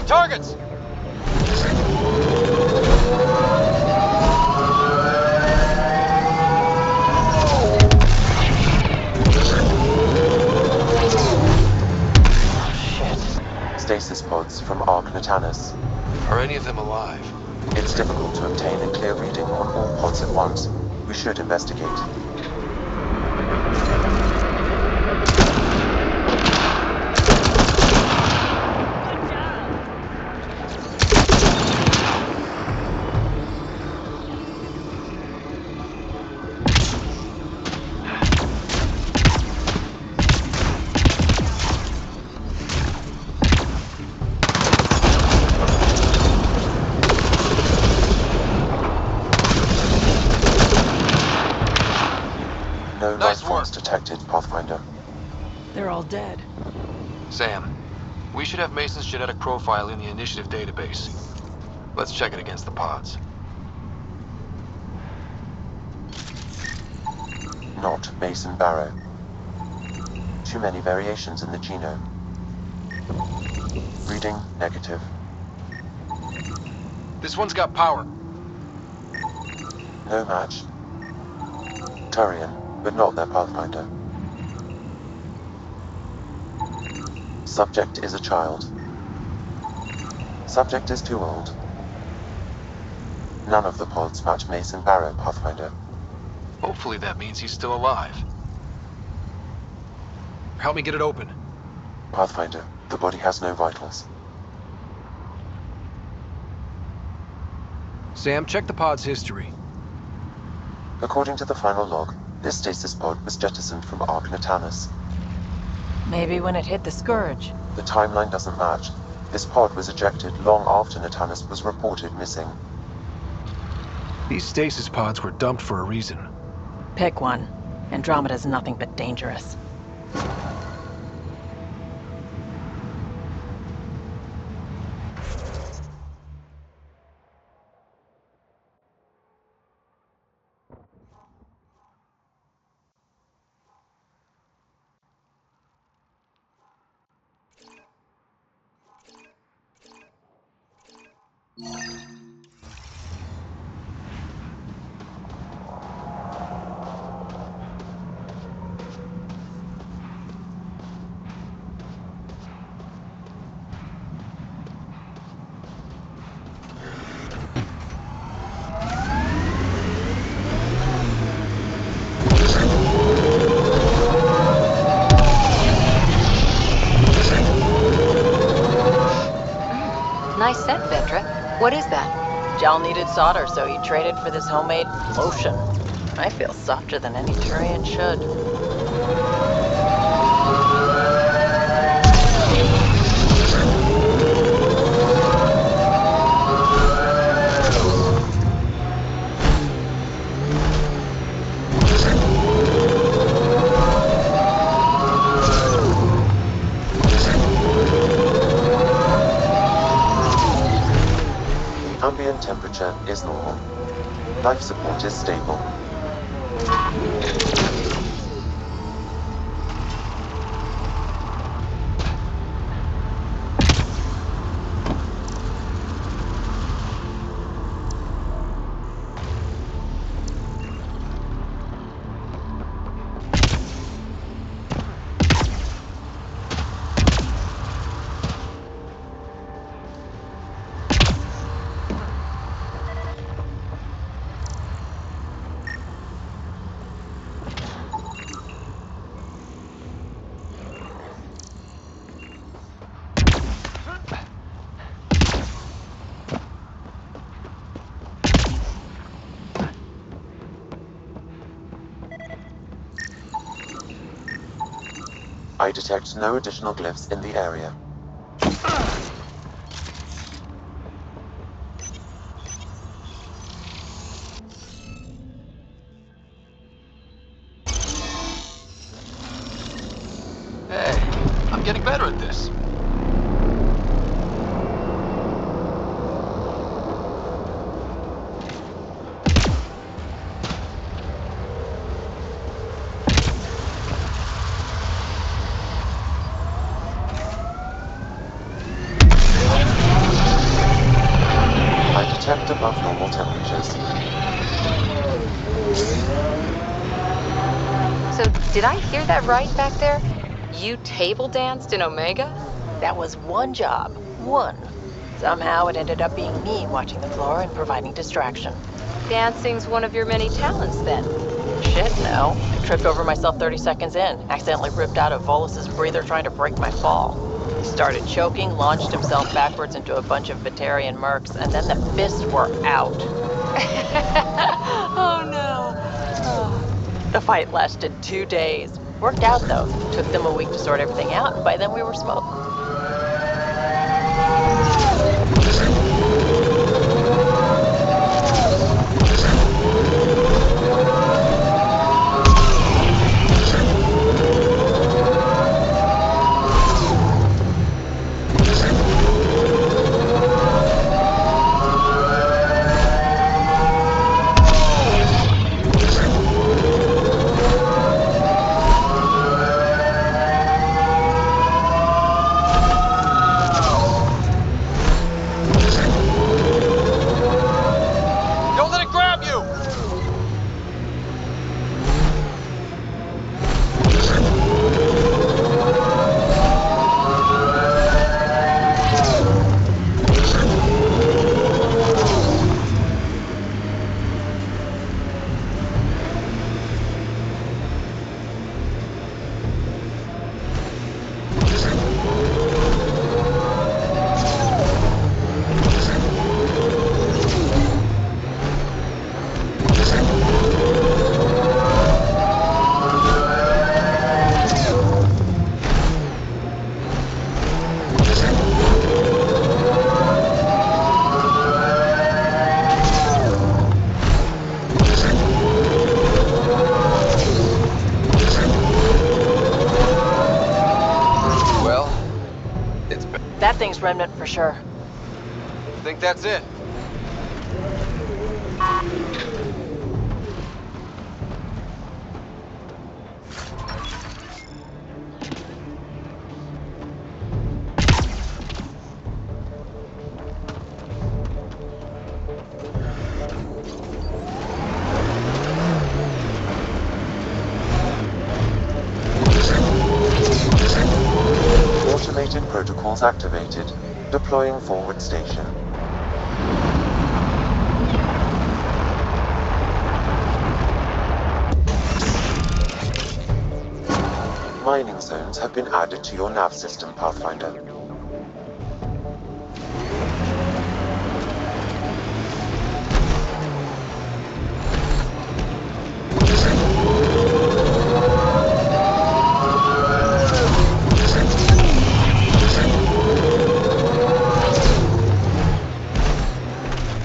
got targets! Stasis pods from Ark Natanus. Are any of them alive? It's difficult to obtain a clear reading on all pods at once. We should investigate. No life forms detected, Pathfinder. They're all dead. Sam, we should have Mason's genetic profile in the initiative database. Let's check it against the pods. Not Mason Barrow. Too many variations in the genome. Reading negative. This one's got power. No match. Turian, but not their Pathfinder. Subject is a child. Subject is too old. None of the pods match Mason Barrow, Pathfinder. Hopefully that means he's still alive. Help me get it open. Pathfinder, the body has no vitals. Sam, check the pod's history. According to the final log, this stasis pod was jettisoned from Ark Natanus. Maybe when it hit the Scourge. The timeline doesn't match. This pod was ejected long after Natanus was reported missing. These stasis pods were dumped for a reason. Pick one. Andromeda's nothing but dangerous. Nice set, Vendra. What is that? Jal needed solder, so he traded for this homemade lotion. I feel softer than any Turian should. Ambient temperature is normal. Life support is stable. I detect no additional glyphs in the area. Hey, I'm getting better at this. kept above normal temperatures. So, did I hear that right back there? You table danced in Omega? That was one job. One. Somehow it ended up being me watching the floor and providing distraction. Dancing's one of your many talents, then. Shit, no. I tripped over myself 30 seconds in, accidentally ripped out of Volus's breather trying to break my fall. He started choking, launched himself backwards into a bunch of Batarian mercs, and then the fists were out. Oh no. Oh. The fight lasted 2 days. Worked out though. Took them a week to sort everything out, and by then we were smoked. That thing's remnant for sure. Think that's it? Automated protocols activated. Deploying forward station. Mining zones have been added to your nav system, Pathfinder.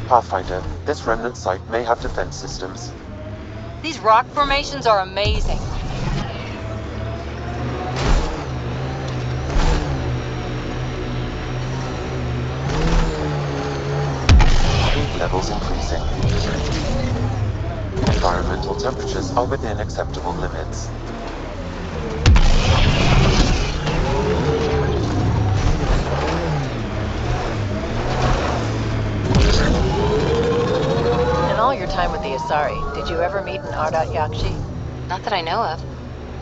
Pathfinder, this remnant site may have defense systems. These rock formations are amazing. Heat levels increasing. Environmental temperatures are within acceptable limits. In all your time with the Asari, did you ever meet an Ardat Yakshi? Not that I know of.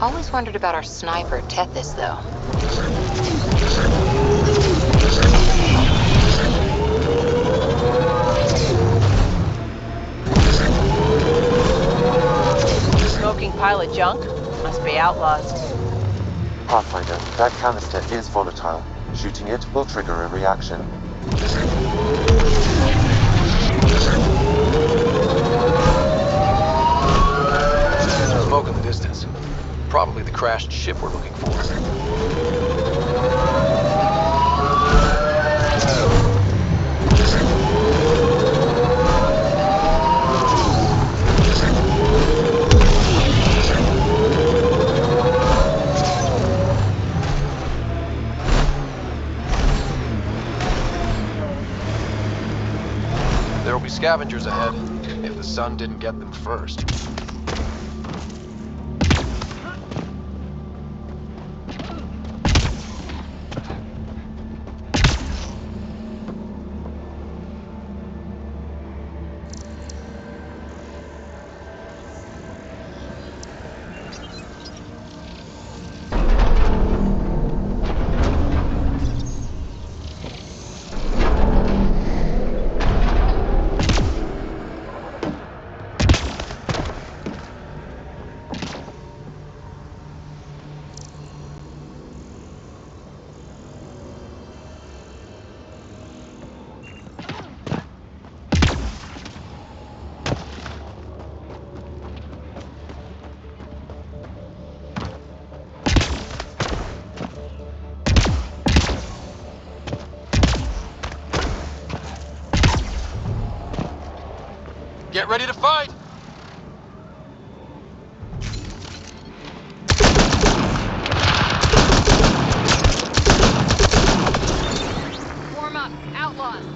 Always wondered about our sniper, Tethys, though. Smoking pile of junk? Must be outlaws. Pathfinder, that canister is volatile. Shooting it will trigger a reaction. Smoke in the distance. Probably the crashed ship we're looking for. There will be scavengers ahead, if the sun didn't get them first. Get ready to fight! Warm up, outlaws.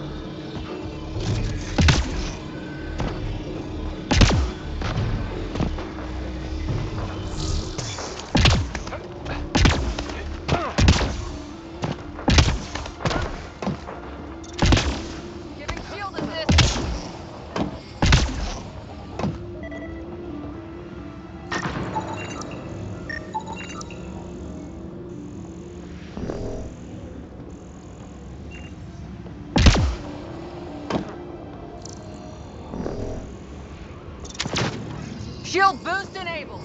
Giving shield assist. Shield boost enabled.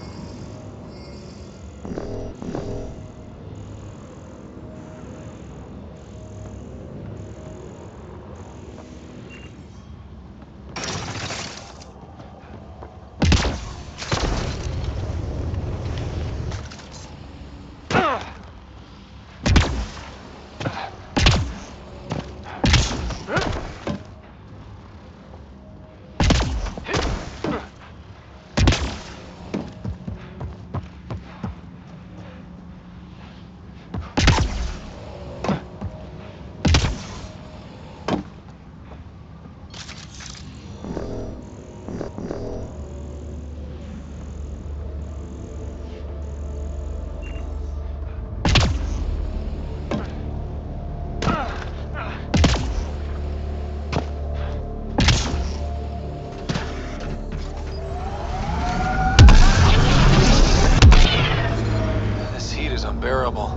Unbearable.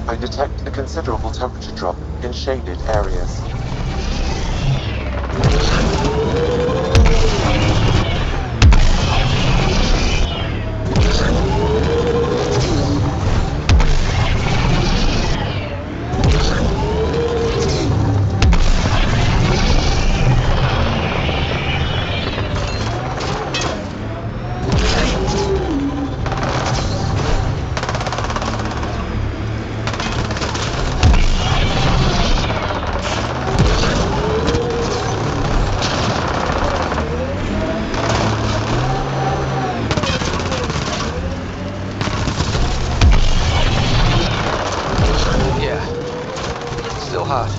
I detect a considerable temperature drop in shaded areas. hot.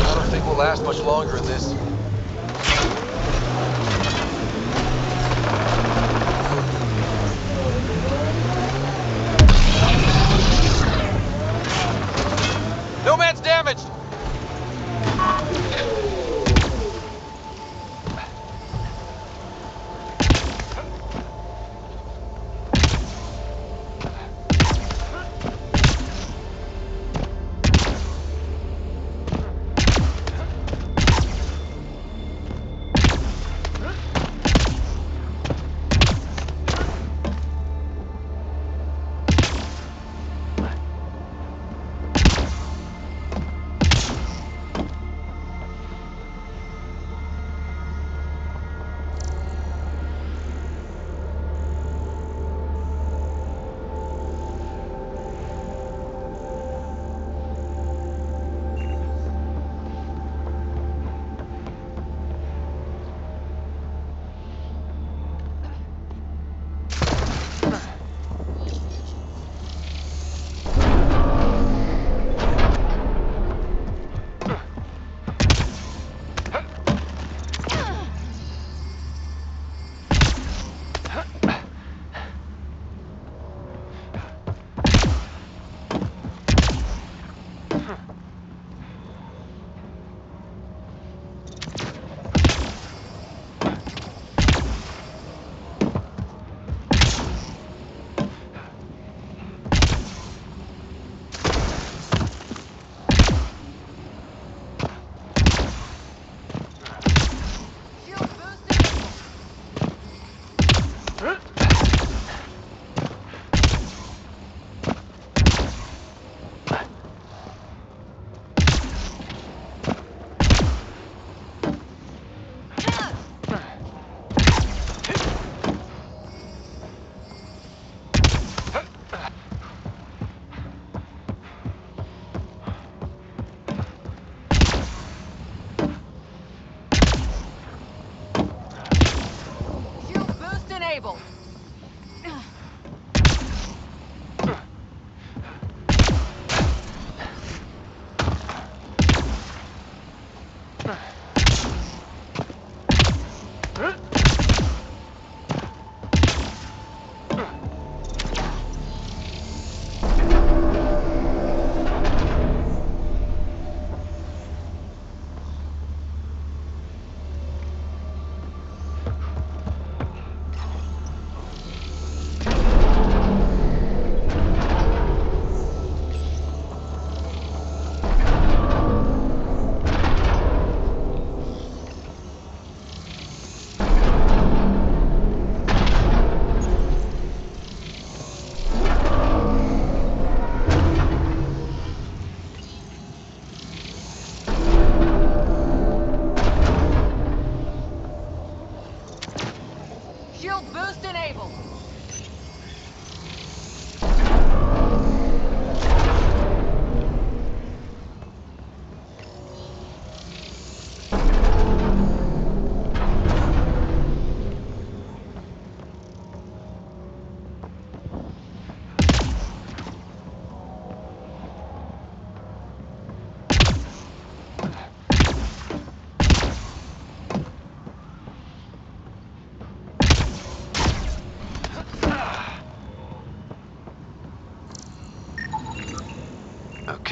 I don't think we'll last much longer in this. No man's damaged!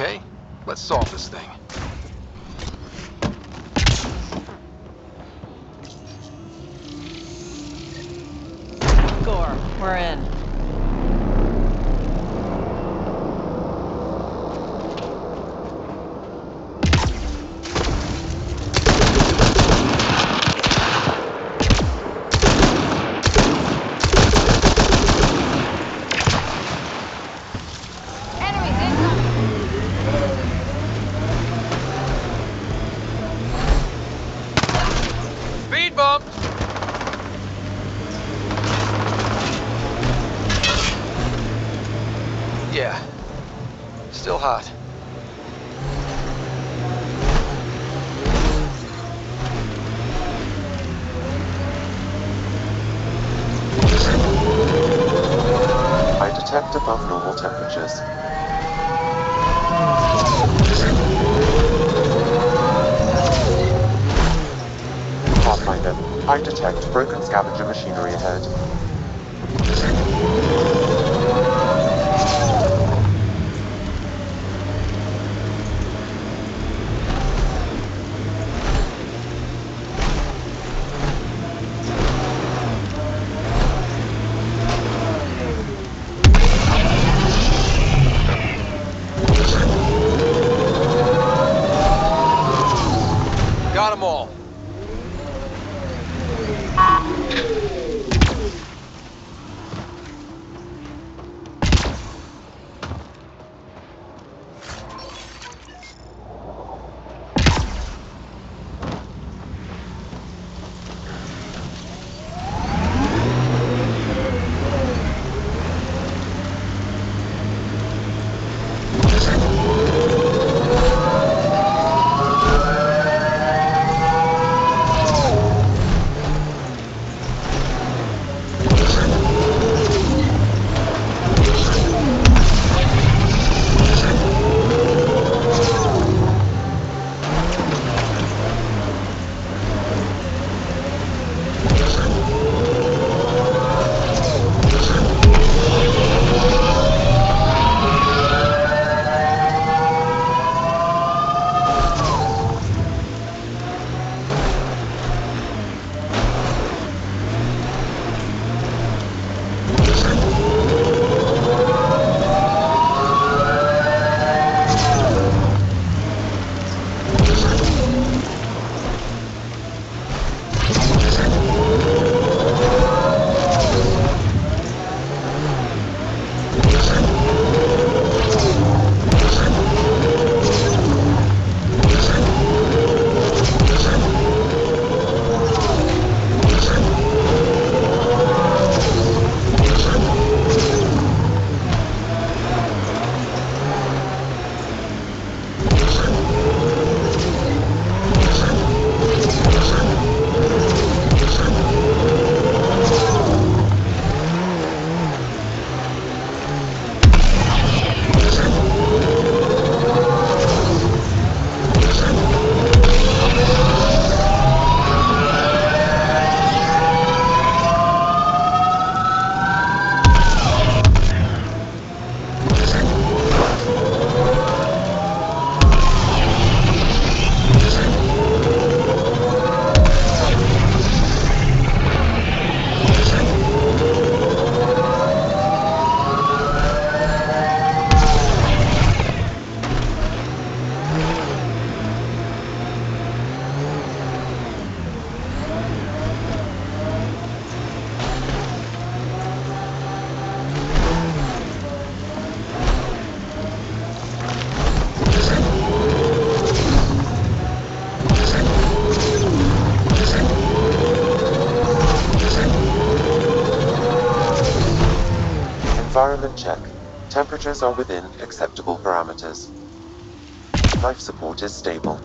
Okay, let's solve this thing. Gore, we're in. Speed bump! Yeah. Still hot. I detect above normal temperatures. Pathfinder, I detect broken scavenger machinery ahead. Got them all. Environment check. Temperatures are within acceptable parameters. Life support is stable.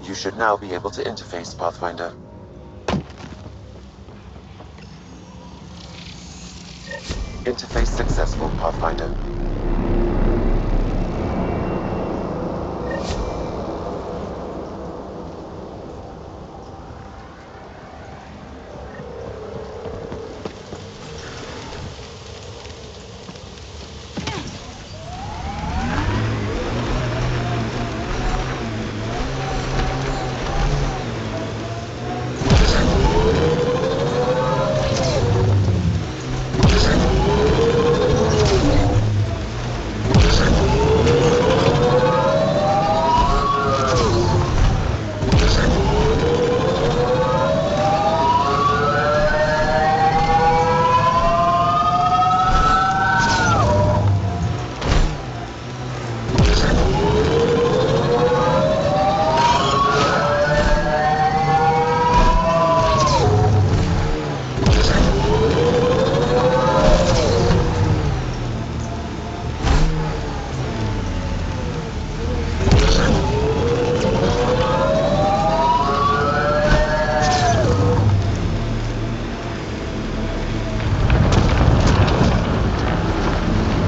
You should now be able to interface, Pathfinder. Interface successful, Pathfinder.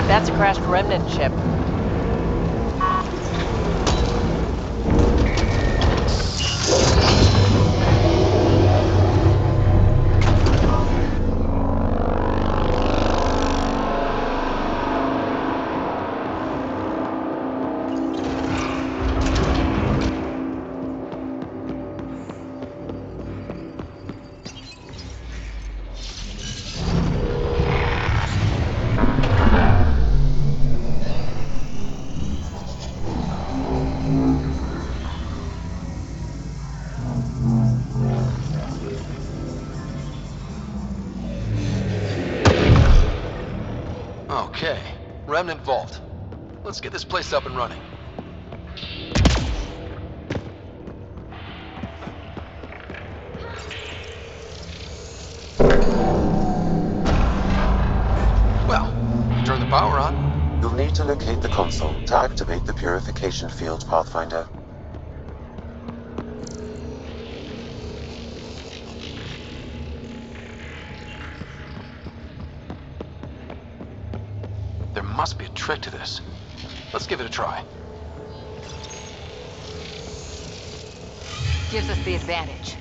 That's a crashed remnant ship. Okay, Remnant Vault. Let's get this place up and running. Well, turn the power on. You'll need to locate the console to activate the purification field, Pathfinder. There must be a trick to this. Let's give it a try. Gives us the advantage.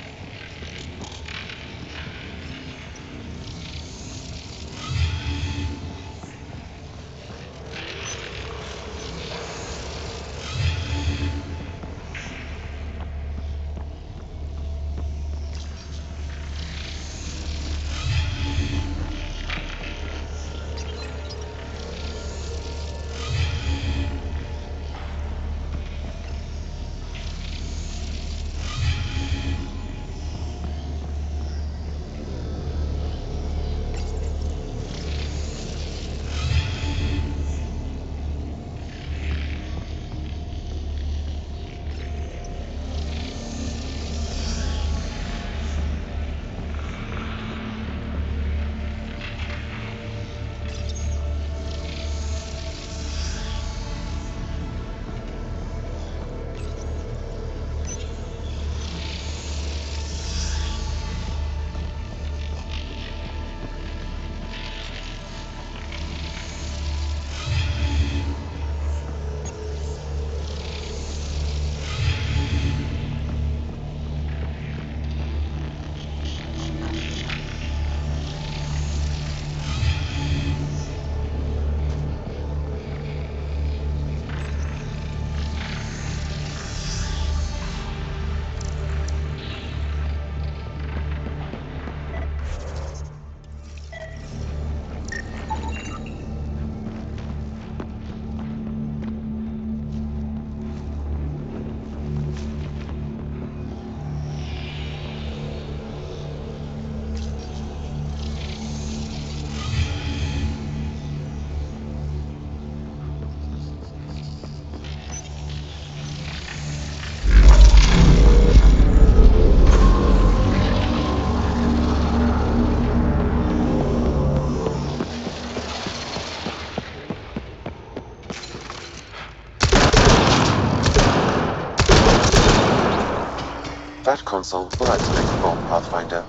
That console will activate the bomb, Pathfinder.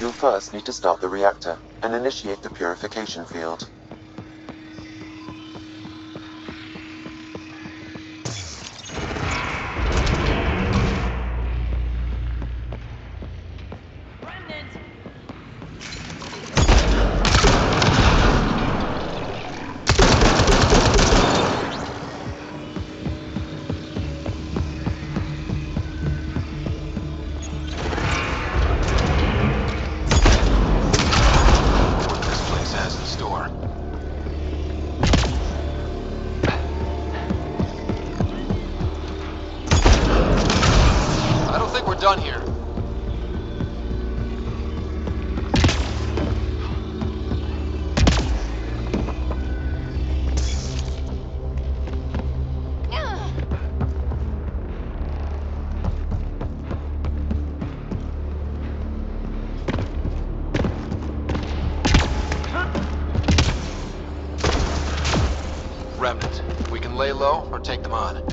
You'll first need to start the reactor and initiate the purification field. Done here. Remnant. We can lay low or take them on.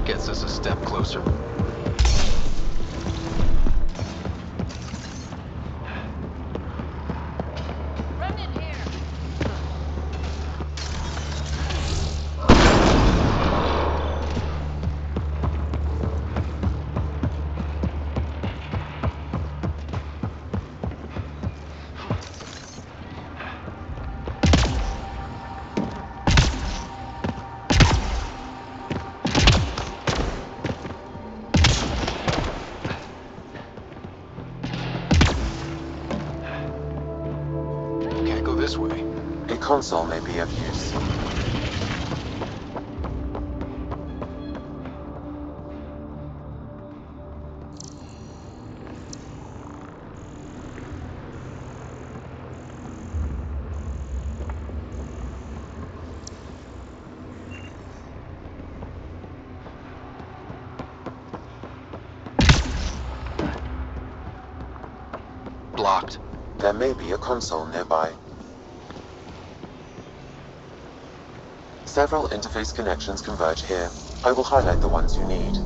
Gets us a step closer. This way. A console may be of use. Blocked. There may be a console nearby. Several interface connections converge here. I will highlight the ones you need.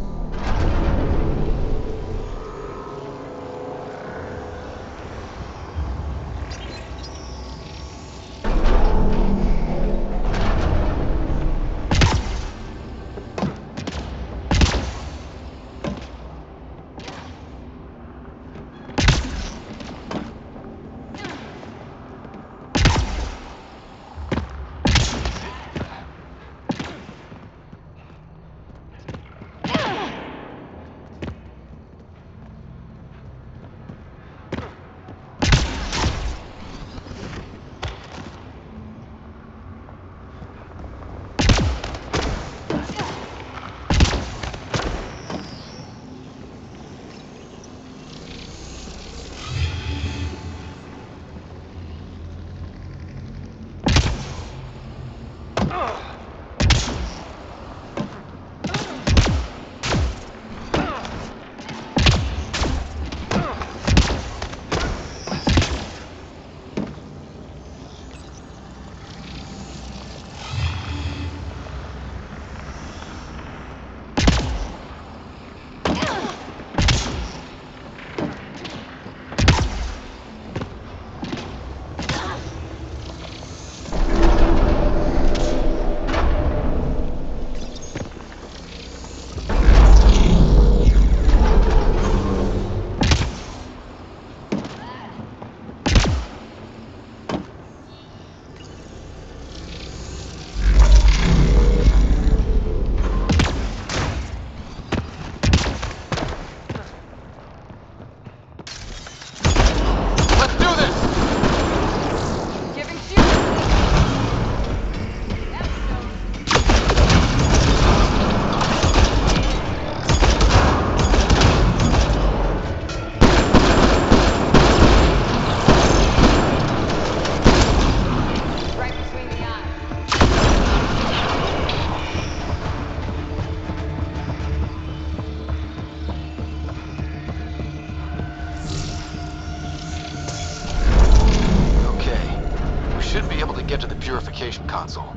console.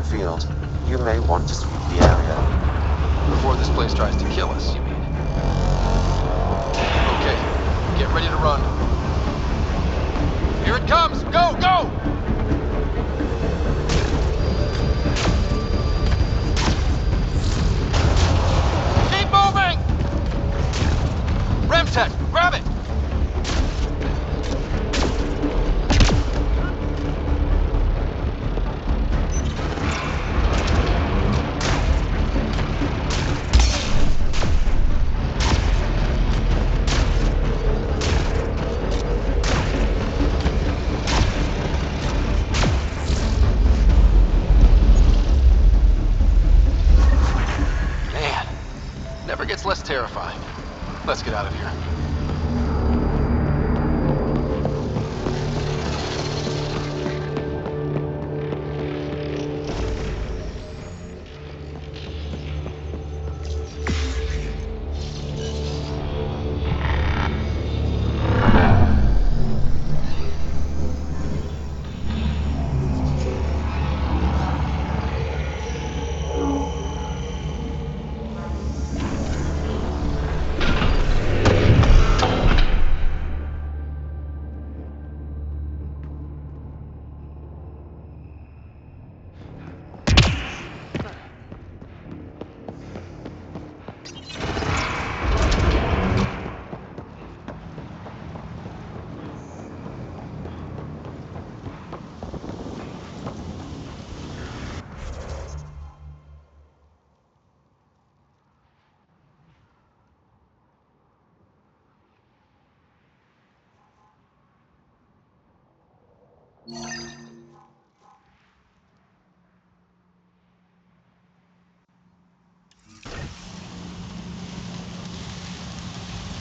Field. You may want to sweep the area. Before this place tries to kill us, you mean? Okay, get ready to run. Here it comes! Go, go! Keep moving! Remtech, grab it! It's less terrifying. Let's get out of here.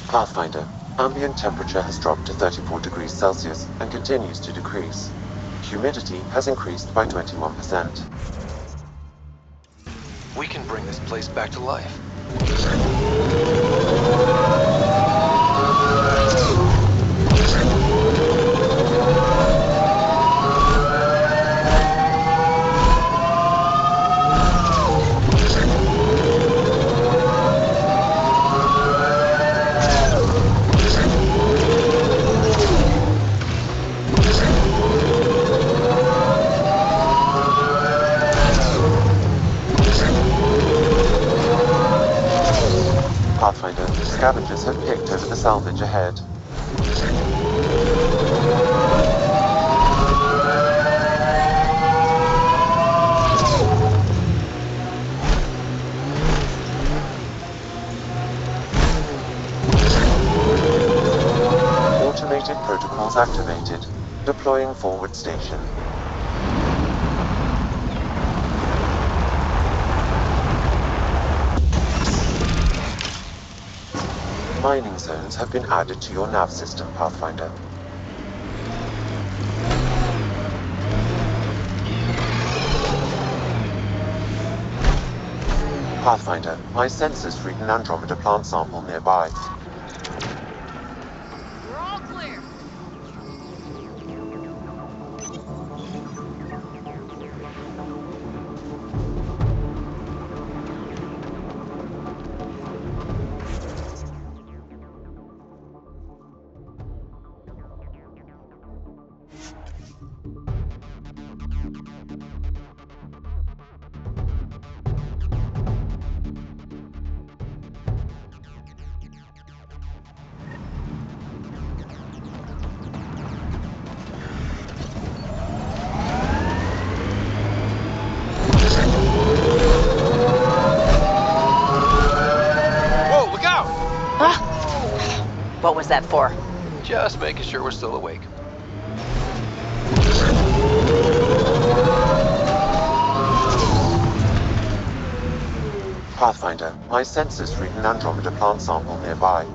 Pathfinder, ambient temperature has dropped to 34 degrees Celsius and continues to decrease. Humidity has increased by 21%. We can bring this place back to life. Pathfinder, scavengers have picked over the salvage ahead. Automated protocols activated. Deploying forward station. Mining zones have been added to your nav system, Pathfinder. Pathfinder, my sensors read an Andromeda plant sample nearby. We're all clear. What was that for? Just making sure we're still awake. Pathfinder, my sensors read an Andromeda plant sample nearby.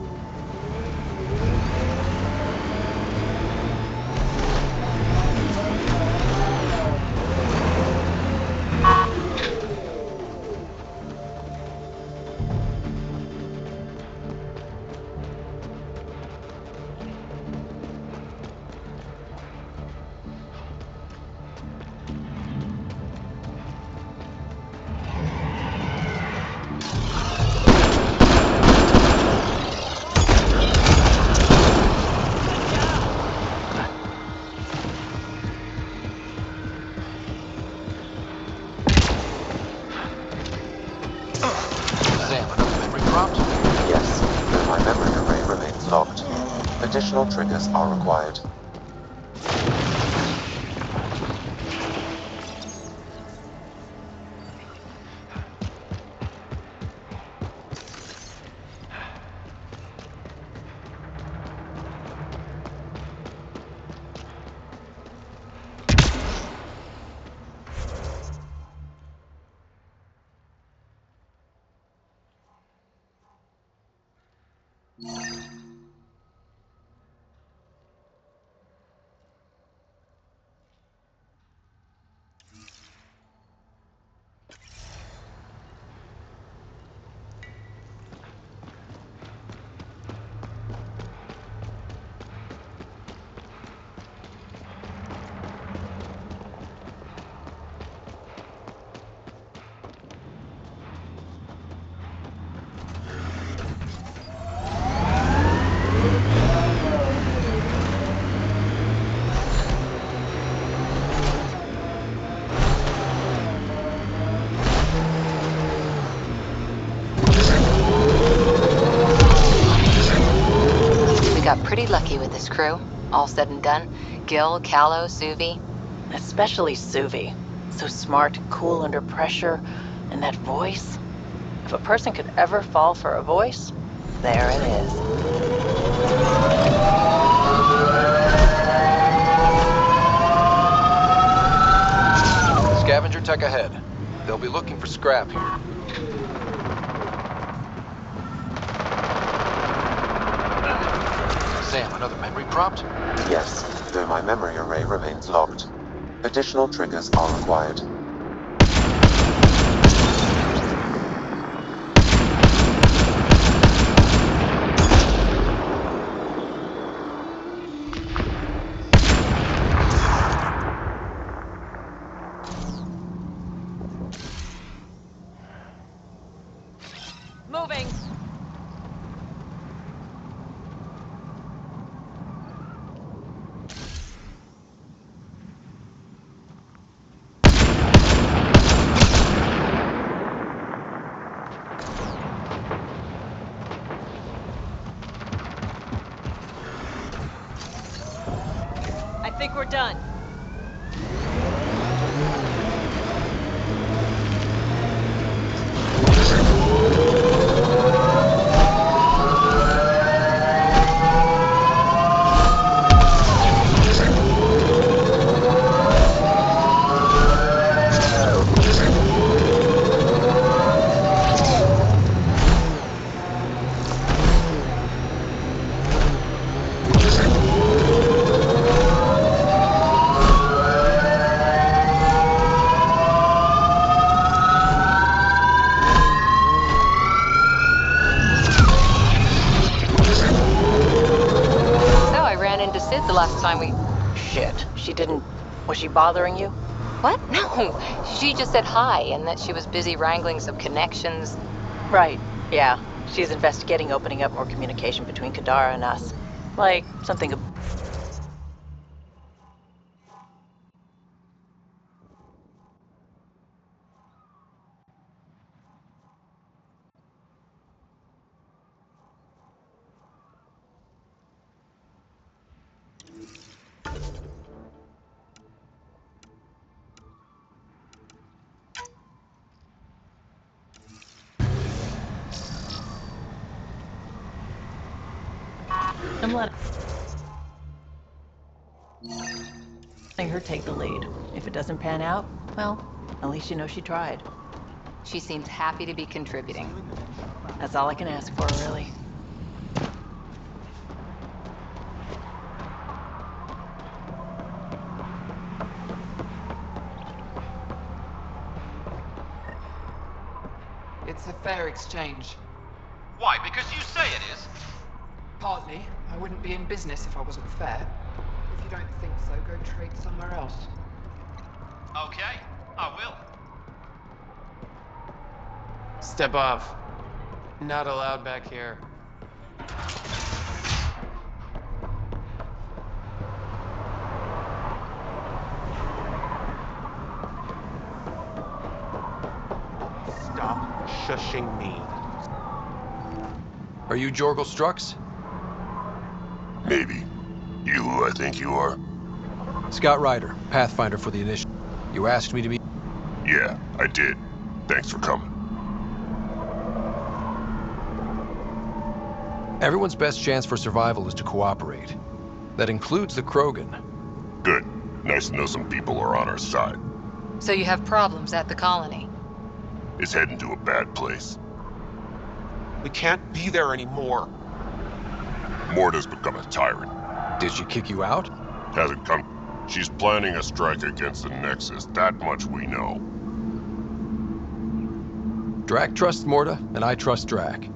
Yes, though my memory array remains locked. Additional triggers are required. Got pretty lucky with this crew. All said and done. Gil, Callow, Suvi. Especially Suvi. So smart, cool under pressure, and that voice. If a person could ever fall for a voice, there it is. Scavenger tech ahead. They'll be looking for scrap here. Sam, another memory prompt? Yes, though my memory array remains locked. Additional triggers are required. Moving! I think we're done. The last time we... Shit. She didn't... Was she bothering you? What? No. She just said hi and that she was busy wrangling some connections. Right. Yeah. She's investigating opening up more communication between Kadara and us. Like, something... I'm letting her take the lead. If it doesn't pan out, well, at least you know she tried. She seems happy to be contributing. That's all I can ask for, really. It's a fair exchange. Why? Because you say it is? Partly. I wouldn't be in business if I wasn't fair. If you don't think so, go trade somewhere else. Okay, I will. Step off. Not allowed back here. Stop shushing me. Are you Jorgel Strux? Maybe. You who I think you are? Scott Ryder, Pathfinder for the Initiative. You asked me to meet... Yeah, I did. Thanks for coming. Everyone's best chance for survival is to cooperate. That includes the Krogan. Good. Nice to know some people are on our side. So you have problems at the colony? It's heading to a bad place. We can't be there anymore. Morta's become a tyrant. Did she kick you out? Hasn't come. She's planning a strike against the Nexus. That much we know. Drac trusts Morta, and I trust Drac.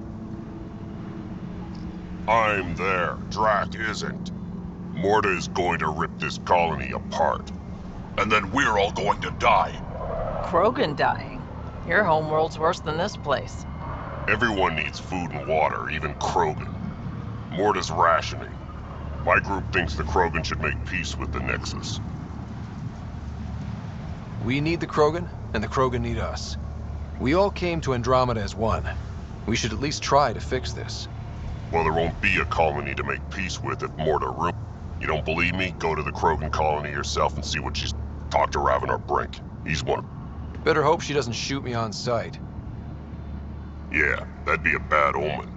I'm there. Drac isn't. Morta is going to rip this colony apart. And then we're all going to die. Krogan dying? Your homeworld's worse than this place. Everyone needs food and water, even Krogan. Morta's rationing. My group thinks the Krogan should make peace with the Nexus. We need the Krogan, and the Krogan need us. We all came to Andromeda as one. We should at least try to fix this. Well, there won't be a colony to make peace with if Morta ruins. You don't believe me? Go to the Krogan colony yourself and see what she's... Talk to Ravenar Brink. He's one of... Better hope she doesn't shoot me on sight. Yeah, that'd be a bad omen.